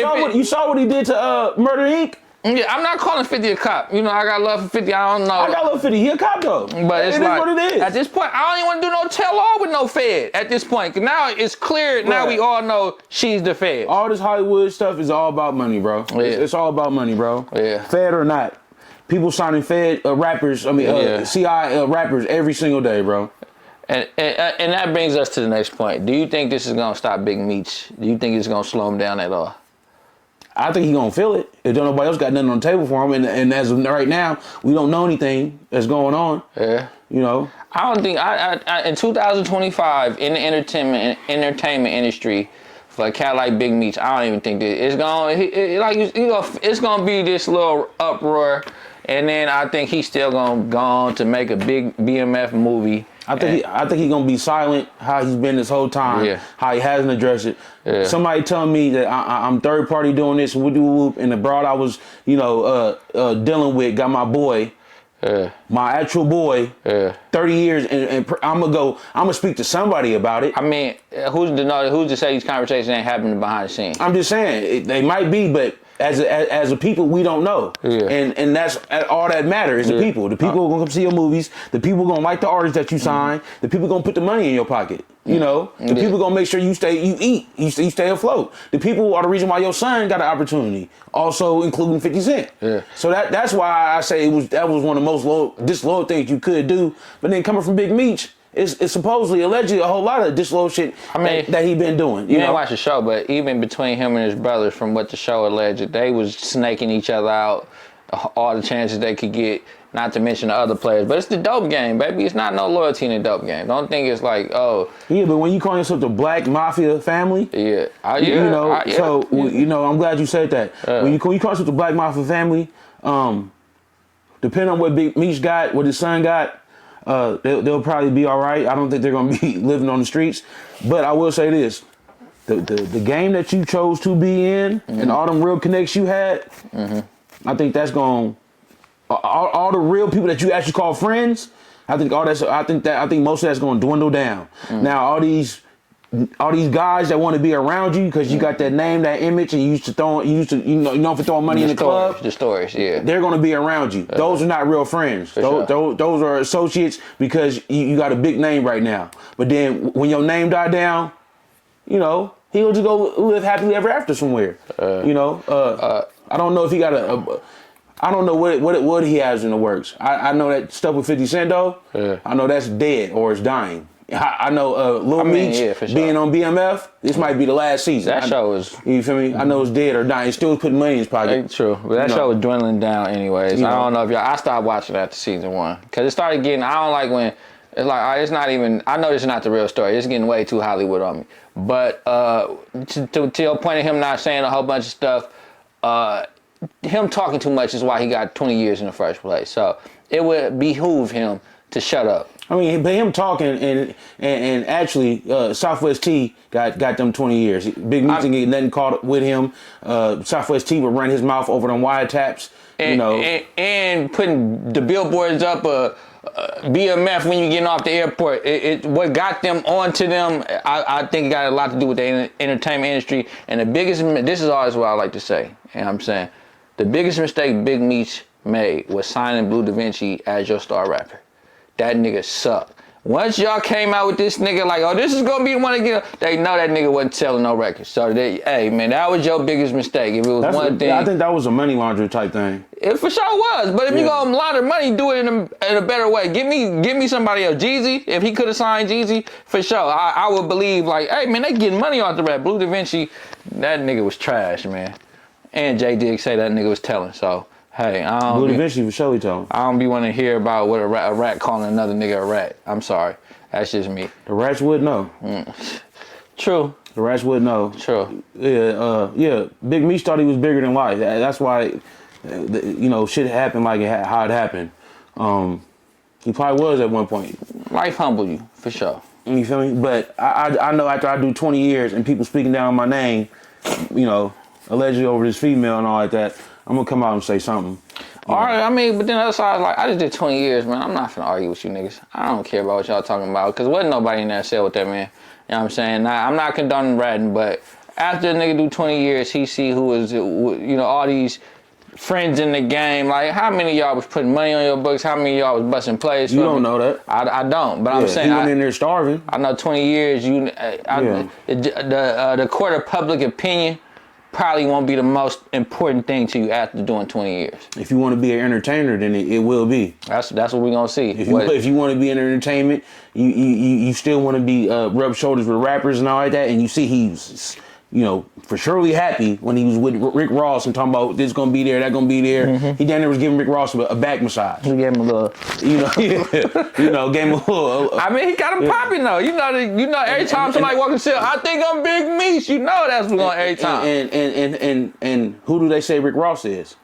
S1: saw what he did to Murder Inc.
S2: Yeah, I'm not calling 50 a cop. You know, I got love for 50. I don't know.
S1: I got love for 50. He a cop though.
S2: But it's
S1: like, what it is.
S2: At this point, I don't even want to do no tell-all with no Fed at this point. Cause now it's clear. Right. Now we all know she's the Fed.
S1: All this Hollywood stuff is all about money, bro. Yeah. It's all about money, bro.
S2: Yeah.
S1: Fed or not. People signing Fed rappers, CI rappers every single day, bro.
S2: And that brings us to the next point. Do you think this is going to stop Big Meech? Do you think it's going to slow him down at all?
S1: I think he's going to feel it. If don't nobody else got nothing on the table for him, and as of right now, we don't know anything that's going on.
S2: Yeah.
S1: You know?
S2: I don't think, in 2025, in the entertainment industry, for a cat like Big Meech, I don't even think that it's going to be this little uproar, and then I think he's still going to go on to make a big BMF movie. I think
S1: he's gonna be silent how he's been this whole time.
S2: Yeah.
S1: How he hasn't addressed it.
S2: Yeah.
S1: Somebody telling me that I'm third party doing this and whoop, and the broad I was dealing with got my boy, my actual boy, 30 years, and I'm gonna speak to somebody about it.
S2: I mean, who's to say these conversations ain't happening behind the scenes?
S1: I'm just saying they might be, but as a people, we don't know.
S2: Yeah.
S1: And that's all that matters is the people. The people are gonna come see your movies. The people gonna like the artists that you sign. The people gonna put the money in your pocket. You know, the people gonna make sure you eat, you stay afloat. The people are the reason why your son got an opportunity. Also including 50 Cent.
S2: Yeah.
S1: So that's why I say that was one of the most disloyal things you could do. But then coming from Big Meech, it's supposedly, allegedly, a whole lot of disloyal shit that he been doing.
S2: You didn't watch the show, but even between him and his brothers, from what the show alleged, they was snaking each other out, all the chances they could get, not to mention the other players. But it's the dope game, baby. It's not no loyalty in the dope game. Don't think it's like, oh.
S1: Yeah, but when you call yourself the Black Mafia family,
S2: yeah.
S1: You know, I'm glad you said that. When you call yourself the Black Mafia family, depending on what Big Meech got, what his son got, they'll probably be all right. I don't think they're going to be living on the streets. But I will say this. The game that you chose to be in and all them real connects you had, I think that's going all the real people that you actually call friends, I think most of that's going to dwindle down. Now all these guys that want to be around you because you got that name, that image, and you know for throwing money in the club.
S2: The stories, yeah.
S1: They're going to be around you. Those are not real friends. Those are associates because you got a big name right now. But then when your name died down, you know, he'll just go live happily ever after somewhere. I don't know if he got I don't know what he has in the works. I know that stuff with 50 Cent though. Yeah. I know that's dead or it's dying. I know Lil Meech being on BMF. This might be the last season.
S2: That show is.
S1: You feel me? I know it's dead or dying. He's still putting money in his pocket.
S2: True, but that show is dwindling down anyways. I don't know if I stopped watching after season 1 because it started getting. I don't like when it's like it's not even. I know this is not the real story. It's getting way too Hollywood on me. But to your point of him not saying a whole bunch of stuff. Him talking too much is why he got 20 years in the first place. So it would behoove him to shut up.
S1: I mean, but him talking and actually, Southwest T got them 20 years. Big Meech didn't get nothing caught with him. Southwest T would run his mouth over them wiretaps.
S2: And putting the billboards up. BMF when you getting off the airport, what got them onto them, I think it got a lot to do with the entertainment industry. And this is always what I like to say, and I'm saying, the biggest mistake Big Meech made was signing Blue Da Vinci as your star rapper. That nigga sucked. Once y'all came out with this nigga like, oh, this is gonna be the one to get, they know that nigga wasn't selling no records. So hey man, that was your biggest mistake. If it was one thing,
S1: I think that was a money laundering type thing.
S2: It for sure was. But if you gonna launder money, do it in a better way. Give me somebody else. Jeezy, if he could have signed Jeezy, for sure, I would believe like, hey man, they getting money off the rap. Blue Da Vinci, that nigga was trash, man. And J Diggs say that nigga was telling. So. Hey,
S1: Blue Da Vinci for sure he told him.
S2: I don't be wanting to hear about what a rat calling another nigga a rat. I'm sorry. That's just me.
S1: The rats would know.
S2: True.
S1: The rats would know.
S2: True.
S1: Yeah. Big Meech thought he was bigger than life. That's why, shit happened like how it happened. He probably was at one point.
S2: Life humbled you, for sure.
S1: You feel me? But I know after I do 20 years and people speaking down my name, allegedly over this female and all like that, I'm gonna come out and say something.
S2: All right, I mean, but then the other side, like, I just did 20 years, man. I'm not finna argue with you niggas. I don't care about what y'all talking about, because wasn't nobody in that cell with that man. You know what I'm saying? Now, I'm not condoning ratting, but after a nigga do 20 years, he see who is, all these friends in the game. Like, how many of y'all was putting money on your books? How many of y'all was busting plays?
S1: You don't know that.
S2: I don't, but I'm saying.
S1: He went in there starving.
S2: I know 20 years, the court of public opinion probably won't be the most important thing to you after doing 20 years.
S1: If you want to be an entertainer, then it will be.
S2: That's what we're gonna see.
S1: If you want to be in entertainment, you still want to be rub shoulders with rappers and all like that, and you see he's for surely happy when he was with Rick Ross and talking about this gonna be there, that gonna be there. Mm-hmm. He down there was giving Rick Ross a back massage.
S2: He gave him a little,
S1: gave him a little.
S2: I mean, he got him popping though. Every time somebody walks in the cell, I think I'm Big Meech. That's what's going every time.
S1: And who do they say Rick Ross is?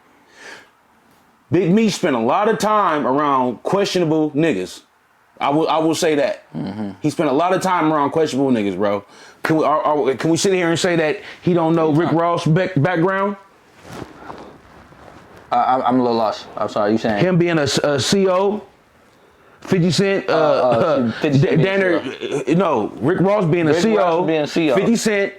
S1: Big Meech spent a lot of time around questionable niggas. I will say that. Mm-hmm. He spent a lot of time around questionable niggas, bro. Can we sit here and say that he don't know Rick Ross' background?
S2: I'm a little lost. I'm sorry. You saying
S1: him being a CO, 50 Cent, Danner, no, Rick Ross being a CO, 50 Cent,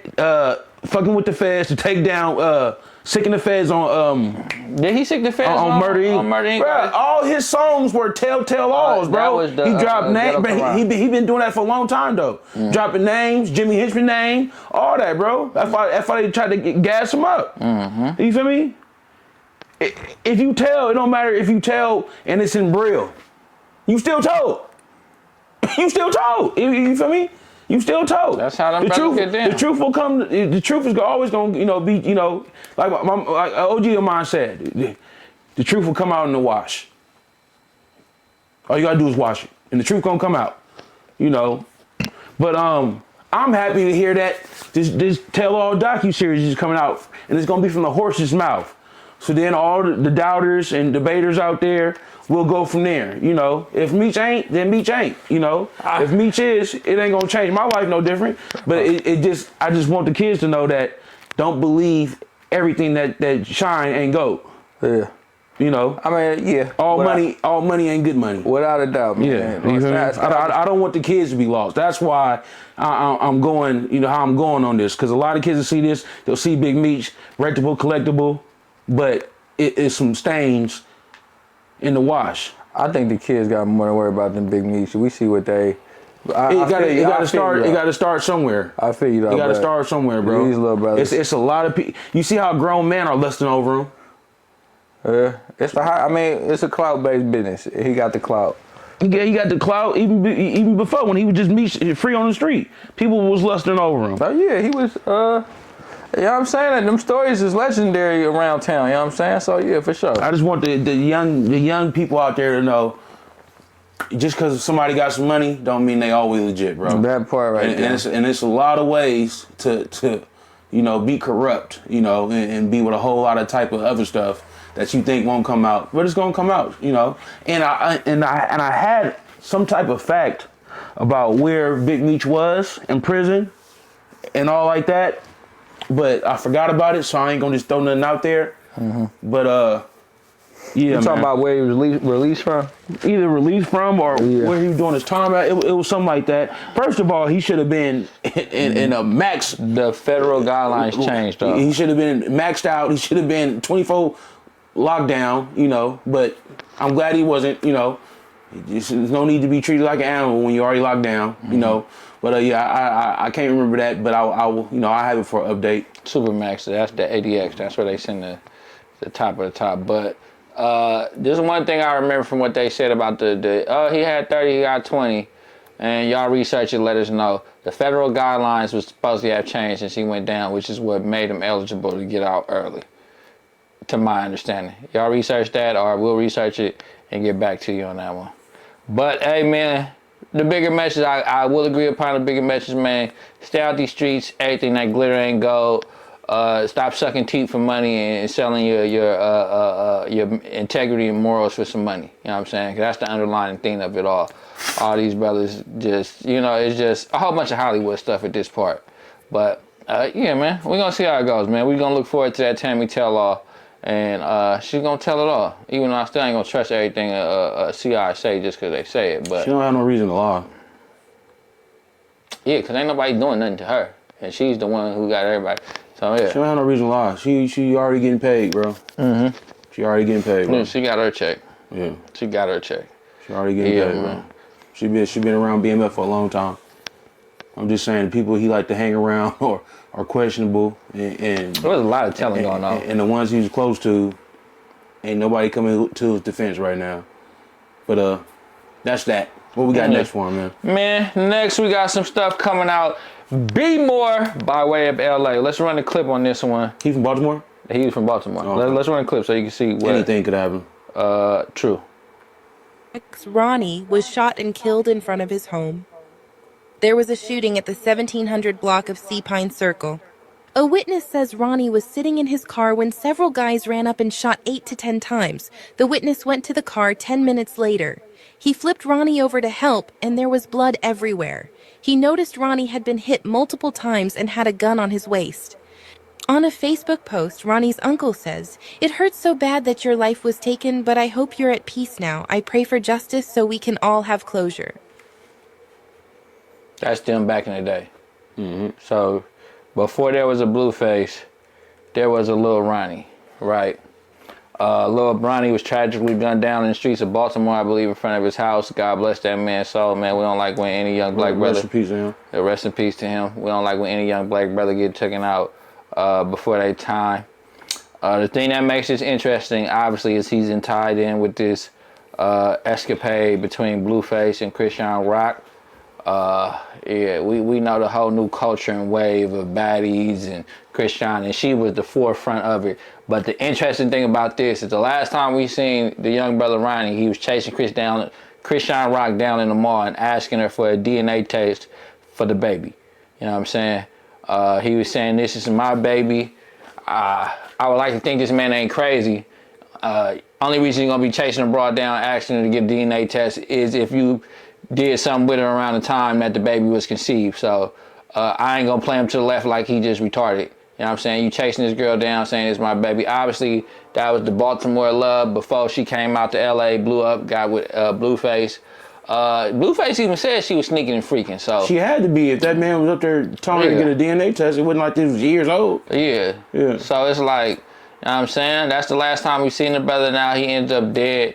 S1: fucking with the feds to take down, sicking the feds on
S2: Did he sick the feds
S1: on Murder Inc.
S2: On Murder Inc.
S1: Bro, all his songs were telltale laws, bro.
S2: Was the,
S1: he dropped names, but he been doing that for a long time though. Dropping names, Jimmy Henchman name, all that, bro. That's why they tried to gas him up. You feel me? If you tell, it don't matter if you tell and it's in Braille. You still told. You still told. You feel me? You still told.
S2: That's how them brothers get down.
S1: The truth will come. The truth is always going to, be, like like OG of mine said, the truth will come out in the wash. All you got to do is wash it. And the truth going to come out, But I'm happy to hear that this tell-all docu-series is coming out. And it's going to be from the horse's mouth. So then all the doubters and debaters out there will go from there. If Meech ain't, then Meech ain't. If Meech is, it ain't gonna change my life no different. But I just want the kids to know that don't believe everything that shine ain't gold.
S3: Yeah.
S2: I mean, yeah.
S1: All money ain't good money.
S3: Without a doubt, man.
S1: Yeah. I don't want the kids to be lost. That's why I'm going, how I'm going on this. Because a lot of kids will see this, they'll see Big Meech, rectable, collectible, but it's some stains in the wash.
S3: I think the kids got more to worry about than Big Meech. We see what they.
S1: It got to start somewhere.
S3: I feel you though.
S1: You got to start somewhere, bro.
S3: These little brothers.
S1: It's a lot of people. You see how grown men are lusting over him.
S3: It's a clout-based business. He got the clout.
S1: Yeah, he got the clout even before when he was just free on the street. People was lusting over him.
S3: Oh yeah, he was. You know what I'm saying? Them stories is legendary around town, you know what I'm saying? So yeah, for sure.
S1: I just want the young people out there to know, just because somebody got some money don't mean they always legit, bro.
S3: That part right there.
S1: And it's a lot of ways to be corrupt, and be with a whole lot of type of other stuff that you think won't come out, but it's gonna come out, And I had some type of fact about where Big Meech was in prison and all like that. But I forgot about it, so I ain't gonna just throw nothing out there. But yeah,
S3: you talking about where he was released from?
S1: Either released from or where he was doing his time at. It was something like that. First of all, he should have been in a max.
S2: The federal guidelines changed, though.
S1: He should have been maxed out. He should have been 24 lockdown. But I'm glad he wasn't. There's no need to be treated like an animal when you're already locked down. But yeah, I can't remember that, but I have it for an update.
S2: Supermax, that's the ADX. That's where they send the top of the top. But there's one thing I remember from what they said about he had 30, he got 20, and y'all research it, let us know. The federal guidelines was supposed to have changed since he went down, which is what made him eligible to get out early, to my understanding. Y'all research that, or we'll research it and get back to you on that one. But hey, man. The bigger message, I will agree upon the bigger message, man. Stay out these streets. Everything that glitter ain't gold. Stop sucking teeth for money and selling your integrity and morals for some money. You know what I'm saying? 'Cause that's the underlying thing of it all. All these brothers just, it's just a whole bunch of Hollywood stuff at this part. But yeah, man, we're gonna see how it goes, man. We're gonna look forward to that Tammy tell-all. And she's gonna tell it all, even though I still ain't gonna trust everything CI say just because they say it. But
S1: she don't have no reason to lie.
S2: Yeah, because ain't nobody doing nothing to her, and she's the one who got everybody. So yeah,
S1: she don't have no reason to lie. She already getting paid, bro. She already getting paid, bro.
S2: Yeah, she got her check.
S1: Yeah,
S2: she got her check.
S1: She already getting paid, man. She been around BMF for a long time. I'm just saying, the people he like to hang around are questionable, and
S2: there was a lot of telling going on.
S1: And the ones he was close to, ain't nobody coming to his defense right now. But that's that. What we got next for him, man?
S2: Man, next we got some stuff coming out. Be More by way of LA. Let's run a clip on this one.
S1: He from Baltimore?
S2: He was from Baltimore.
S1: Okay.
S2: Let's run a clip so you can see what
S1: anything could happen.
S2: True.
S4: Ronnie was shot and killed in front of his home. There was a shooting at the 1700 block of Sea Pine Circle. A witness says Ronnie was sitting in his car when several guys ran up and shot 8 to 10 times. The witness went to the car 10 minutes later. He flipped Ronnie over to help, and there was blood everywhere. He noticed Ronnie had been hit multiple times and had a gun on his waist. On a Facebook post, Ronnie's uncle says, "It hurts so bad that your life was taken, but I hope you're at peace now. I pray for justice so we can all have closure."
S2: That's them back in the day. So before there was a Blueface, there was a Lil Ronnie, right? Lil Ronnie was tragically gunned down in the streets of Baltimore, I believe, in front of his house. God bless that man's soul, man. We don't like when any young black brother.
S1: Rest in peace to him.
S2: Rest in peace to him. We don't like when any young black brother get taken out before their time. The thing that makes this interesting, obviously, is he's tied in with this escapade between Blueface and Chrisean Rock. Yeah, we know the whole new culture and wave of baddies and Chrisean, and she was the forefront of it. But the interesting thing about this is the last time we seen the young brother Ronnie, he was chasing Chrisean Rock down in the mall and asking her for a DNA test for the baby. You know what I'm saying? He was saying, this is my baby. I would like to think this man ain't crazy. Only reason you're gonna be chasing a broad down, asking her to get a DNA test is if you did something with her around the time that the baby was conceived. So I ain't gonna play him to the left like he just retarded. You know what I'm saying? You chasing this girl down saying it's my baby. Obviously, that was the Baltimore love before she came out to LA, blew up, got with Blueface. Blueface even said she was sneaking and freaking. So
S1: she had to be. If that man was up there telling her to get a DNA test, it wasn't like this was years old.
S2: Yeah. So it's like, you know what I'm saying? That's the last time we seen the brother. Now he ends up dead.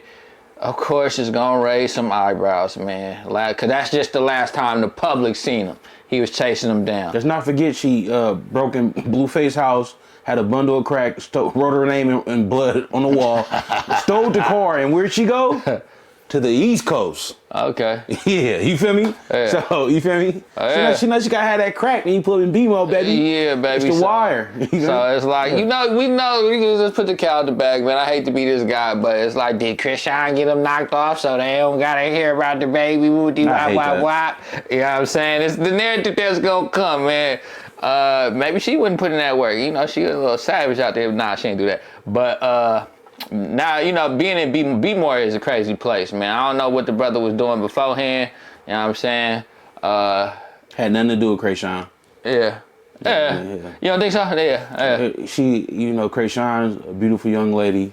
S2: Of course, it's gonna raise some eyebrows, man. Cause that's just the last time the public seen him. He was chasing them down.
S1: Let's not forget she broke in Blueface's house, had a bundle of crack, wrote her name in blood on the wall, stole the car, and where'd she go? To the East Coast.
S2: Okay.
S1: Yeah, you feel me? Yeah. So, you feel me?
S2: Yeah.
S1: She knows she gotta have that crack when you put in BMO, baby.
S2: Yeah, baby.
S1: It's the wire.
S2: So it's like, we can just put the cow in the bag, man. I hate to be this guy, but it's like, did Chrisean get him knocked off so they don't gotta hear about the baby? Wop. You know what I'm saying? It's the narrative that's gonna come, man. Maybe she wouldn't put in that work. You know, she was a little savage out there. Nah, she ain't do that. But, now, you know, being in Baltimore is a crazy place, man. I don't know what the brother was doing beforehand. You know what I'm saying?
S1: Had nothing to do with Chrisean.
S2: Yeah. You don't think so? Yeah.
S1: She, you know, Chrisean's a beautiful young lady,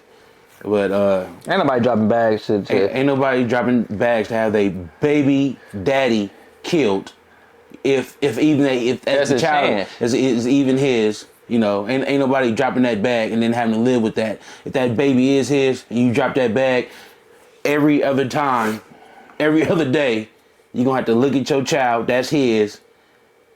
S1: but
S2: ain't nobody dropping bags
S1: ain't nobody dropping bags to have their baby daddy killed. If the child is even his. You know, ain't nobody dropping that bag and then having to live with that. If that baby is his and you drop that bag, every other time, every other day, you're going to have to look at your child, that's his,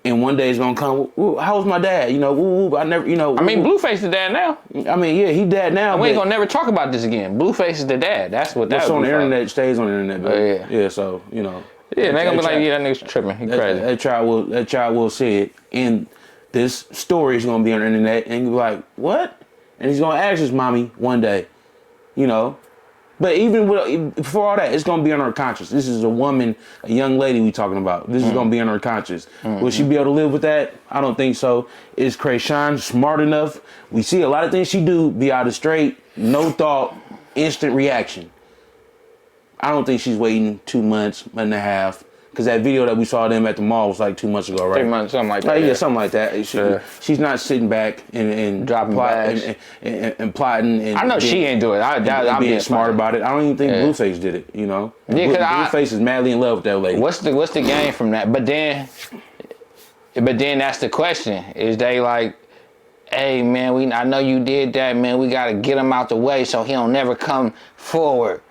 S1: and one day it's going to come, how's my dad? You know, I never, you know.
S2: I mean, Blueface is dad now.
S1: I mean, yeah, he dad now.
S2: And we ain't going to never talk about this again. Blueface is the dad. That's what that's
S1: on the internet stays on the internet, baby.
S2: Yeah,
S1: so, you know.
S2: Yeah, they going to be like, yeah, that nigga's tripping. He crazy.
S1: That child will see it. And this story is going to be on the internet, and you'll be like, what? And he's going to ask his mommy one day, you know. But even before all that, it's going to be on her conscience. This is a woman, a young lady we talking about. This is going to be on her conscience. Will she be able to live with that? I don't think so. Is Chrisean smart enough? We see a lot of things she do be out of straight, no thought, instant reaction. I don't think she's waiting 2 months, month and a half. Because that video that we saw them at the mall was like 2 months ago, right?
S2: 3 months, something like that.
S1: Yeah, something like that. She's not sitting back and
S2: dropping bags
S1: and plotting. And
S2: I know she ain't do it. I'm
S1: being smart about it. I don't even think Blueface did it. You know, Blueface is madly in love with that lady.
S2: What's the game from that? But then that's the question: is they like, hey man, I know you did that, man. We gotta get him out the way so he don't never come forward.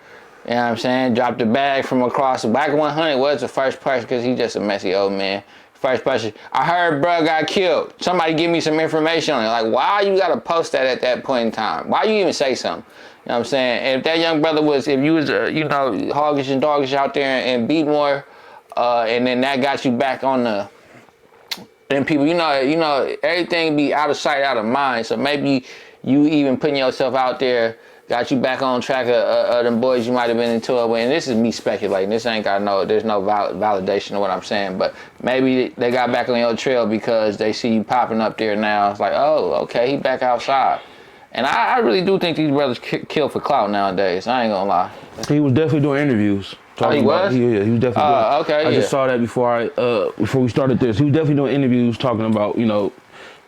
S2: You know what I'm saying? Dropped the bag from across. Back 100 was the first person because he's just a messy old man. First person. I heard bruh got killed. Somebody give me some information on it. Like, why you got to post that at that point in time? Why you even say something? You know what I'm saying? And if that young brother if you was, hoggish and doggish out there in Baltimore, and then that got you back on the, then people, you know, everything be out of sight, out of mind. So maybe you even putting yourself out there got you back on track of them boys you might have been into it with. And this is me speculating. This ain't got there's no validation of what I'm saying. But maybe they got back on your trail because they see you popping up there now. It's like, oh, okay, he back outside. And I really do think these brothers kill for clout nowadays. I ain't gonna lie.
S1: He was definitely doing interviews.
S2: Oh, he was?
S1: Yeah, he was definitely doing.
S2: Okay,
S1: I just saw that before we started this. He was definitely doing interviews talking about,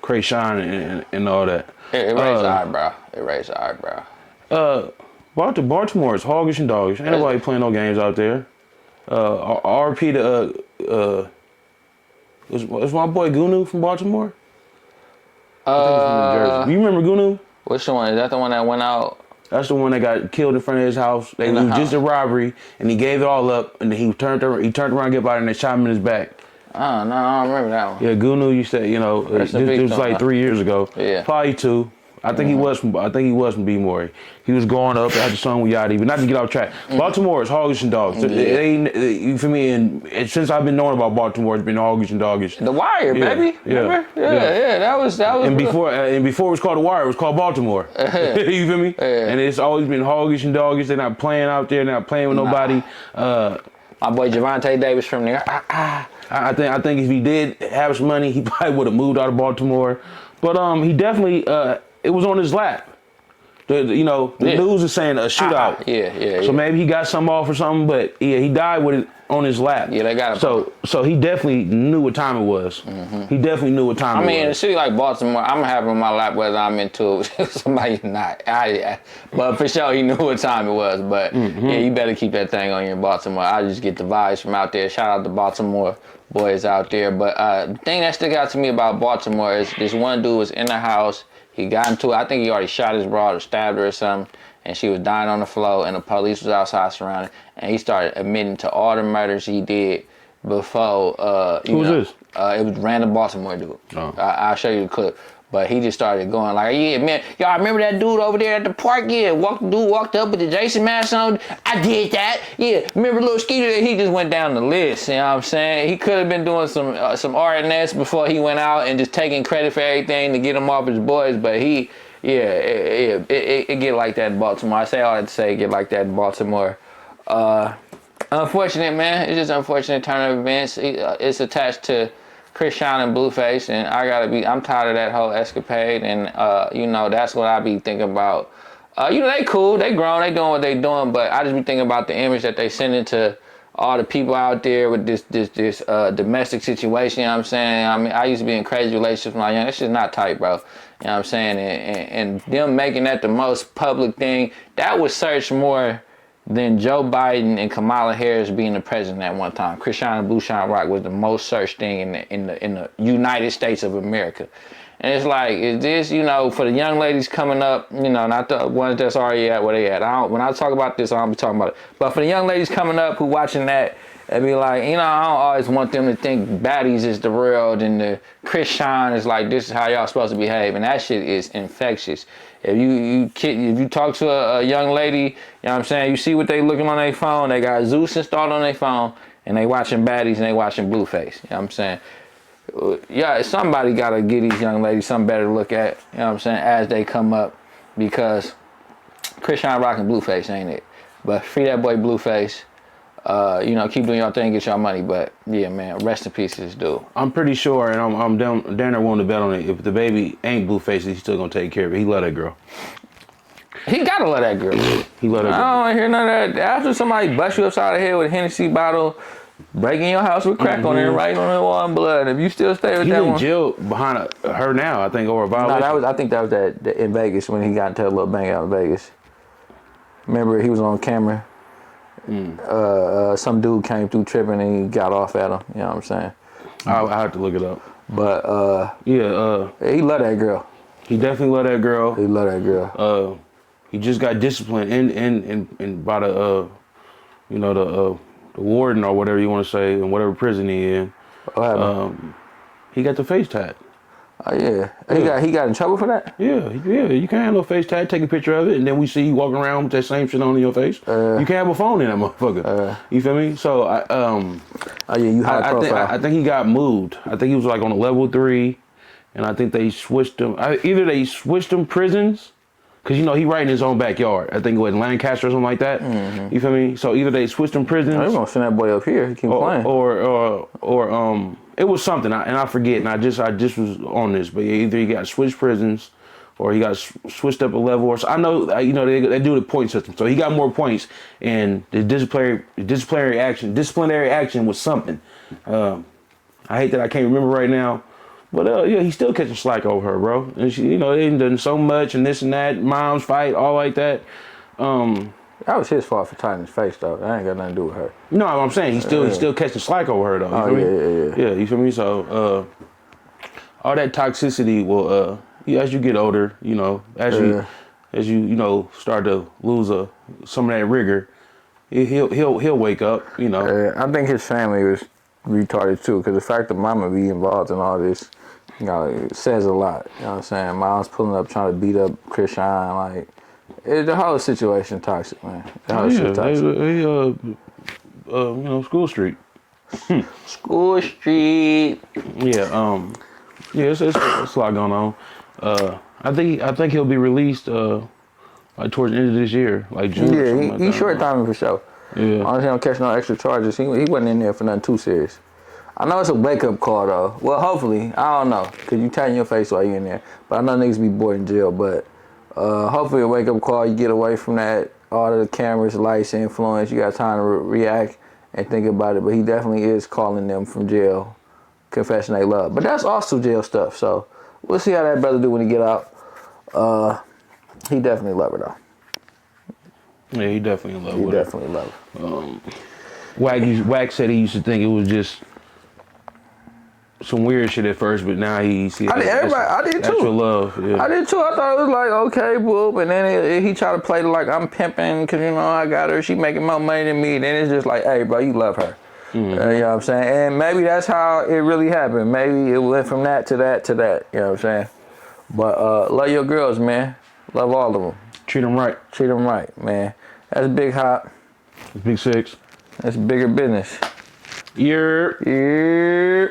S1: Chrisean and all that.
S2: It raised the eyebrow. It raised the eyebrow.
S1: Baltimore is hoggish and doggish. Ain't nobody playing no games out there. RP to was my boy Gunu from Baltimore? I think it's from New Jersey. You remember Gunu?
S2: Which one? Is that the one that went out?
S1: That's the one that got killed in front of his house. It was just a robbery, and he gave it all up, and then he turned around, to get by, and they shot him in his back.
S2: Oh, no, I don't remember that one.
S1: Yeah, Gunu, you said, this was like 3 years ago.
S2: Yeah.
S1: Probably 2. I think he was from B-More. He was growing up, had the song with Yachty, but not to get off track. Baltimore is hoggish and dogs. You feel me? And since I've been knowing about Baltimore, it's been hoggish and doggish.
S2: The Wire, baby. Remember? Yeah. That was.
S1: And before it was called The Wire, it was called Baltimore. You feel me? And it's always been hoggish and doggish. They're not playing out there. They're not playing with nobody.
S2: My boy Javante Davis from there.
S1: I think if he did have some money, he probably would have moved out of Baltimore. But he definitely it was on his lap. The news is saying a shootout. So maybe he got something off or something, but he died with it on his lap.
S2: Yeah, they got it.
S1: So he definitely knew what time it was. Mm-hmm. He definitely knew what time it was.
S2: I mean, in a city like Baltimore, I'm gonna have it on my lap whether I'm into it with somebody or not. But for sure, he knew what time it was. But yeah, you better keep that thing on you in Baltimore. I just get the vibes from out there. Shout out to Baltimore boys out there. But the thing that stuck out to me about Baltimore is this one dude was in the house. He got into it. I think he already shot his broad or stabbed her or something. And she was dying on the floor, and the police was outside surrounding. And he started admitting to all the murders he did before.
S1: Who was this?
S2: It was random Baltimore dude.
S1: Oh.
S2: I'll show you the clip. But he just started going like, yeah, man, y'all remember that dude over there at the park? Yeah, walked up with the Jason mask on. I did that. Yeah, remember little Skeeter? He just went down the list. You know what I'm saying? He could have been doing some R&S before he went out and just taking credit for everything to get him off his boys. But it get like that in Baltimore. I say all that to say it get like that in Baltimore. Unfortunate, man. It's just unfortunate turn of events. It's attached to Chrisean and Blueface, and I'm tired of that whole escapade, and that's what I be thinking about. They cool, they grown, they doing what they doing, but I just be thinking about the image that they sending to all the people out there with this domestic situation. You know what I'm saying? I mean, I used to be in crazy relationships when I was young. That's just not tight, bro. You know what I'm saying? And them making that the most public thing, that was searched more than Joe Biden and Kamala Harris being the president at one time. Chrisean and Blue Shine Rock was the most searched thing in the United States of America. And it's like, is this, for the young ladies coming up, not the ones that's already at where they at. When I talk about this, I don't be talking about it. But for the young ladies coming up who watching that, and be like, I don't always want them to think baddies is the world and the Chrisean is like, this is how y'all supposed to behave. And that shit is infectious. If you talk to a young lady, you know what I'm saying, you see what they looking on their phone, they got Zeus installed on their phone, and they watching baddies and they watching Blueface. You know what I'm saying? Yeah, somebody got to give these young ladies something better to look at, you know what I'm saying, as they come up, because Chrisean rocking Blueface ain't it. But free that boy Blueface. Keep doing your thing, get your money. But yeah, man, rest in peace to this dude.
S1: I'm pretty sure, and I'm down there willing to bet on it. If the baby ain't Blueface, he's still gonna take care of it. He love that girl.
S2: He gotta love that girl.
S1: He love that girl.
S2: I don't want to hear none of that. After somebody bust you upside the head with a Hennessy bottle, breaking your house with crack on it, and writing on it wall and blood. If you still stay with that one,
S1: he's in jail behind her now. I think over a violation.
S2: No, I think that was that in Vegas when he got into a little bang out in Vegas. Remember, he was on camera. Some dude came through tripping and he got off at him. You know what I'm saying?
S1: I'll have to look it up.
S2: But
S1: he
S2: love that girl.
S1: He definitely love that girl.
S2: He love that girl.
S1: He just got disciplined in by the warden or whatever you want to say in whatever prison he in.
S2: What happened?
S1: He got the face tat.
S2: Oh yeah. He got in trouble for that?
S1: Yeah. You can't have no face tag. Take a picture of it, and then we see you walking around with that same shit on in your face. You can't have a phone in that motherfucker. You feel me? So
S2: you high profile.
S1: I think he got moved. I think he was like on a level 3, and I think they switched him. Either they switched him prisons, because he right in his own backyard. I think it was in Lancaster or something like that. Mm-hmm. You feel me? So either they switched him prisons.
S2: They're gonna send that boy up here. He keep playing.
S1: Or it was something, and I forget, and I just was on this, but either he got switched prisons, or he got switched up a level, or so I know, they do the point system, so he got more points, and the disciplinary action was something. I hate that I can't remember right now, but he's still catching slack over her, bro. And she, they ain't done so much, and this and that, moms fight, all like that.
S2: That was his fault for tying his face, though. That ain't got nothing to do with her.
S1: No, I'm saying he's still catching slack over her, though. You feel me? Yeah, you feel me? So all that toxicity will as you get older, as you start to lose some of that rigor, he'll wake up.
S5: I think his family was retarded too, because the fact that mama be involved in all this, it says a lot. You know what I'm saying? Mom's pulling up trying to beat up Chrisean, like the whole situation toxic, man. The whole shit toxic.
S1: School Street.
S2: School Street.
S1: Yeah, it's a lot going on. I think he'll be released like towards the end of this year, like June.
S5: Yeah, he's short timing for sure.
S1: Yeah.
S5: Honestly, don't catch no extra charges. He wasn't in there for nothing too serious. I know it's a wake up call though. Well, hopefully, I don't know, cause you tatting your face while you in there. But I know niggas be bored in jail. But hopefully, a wake up call. You get away from that, all of the cameras, lights, influence. You got time to react and think about it. But he definitely is calling them from jail, confessing they love. But that's also jail stuff. So we'll see how that brother do when he get out. He definitely love her though.
S1: Yeah, he definitely in love
S5: He
S1: with her.
S5: definitely love her.
S1: Wack said he used to think it was just some weird shit at first, but now he sees
S5: I did too.
S1: Actual love. Yeah.
S5: I did too. I thought it was like, okay, boop. And then he tried to play like I'm pimping because, I got her. She making more money than me. Then it's just like, hey, bro, you love her. You know what I'm saying? And maybe that's how it really happened. Maybe it went from that to that to that. You know what I'm saying? But love your girls, man. Love all of them.
S1: Treat them right.
S5: Treat them right, man. That's Big Hop.
S1: Big Six.
S5: That's Bigger Business.
S1: Yeah.
S5: Yeah.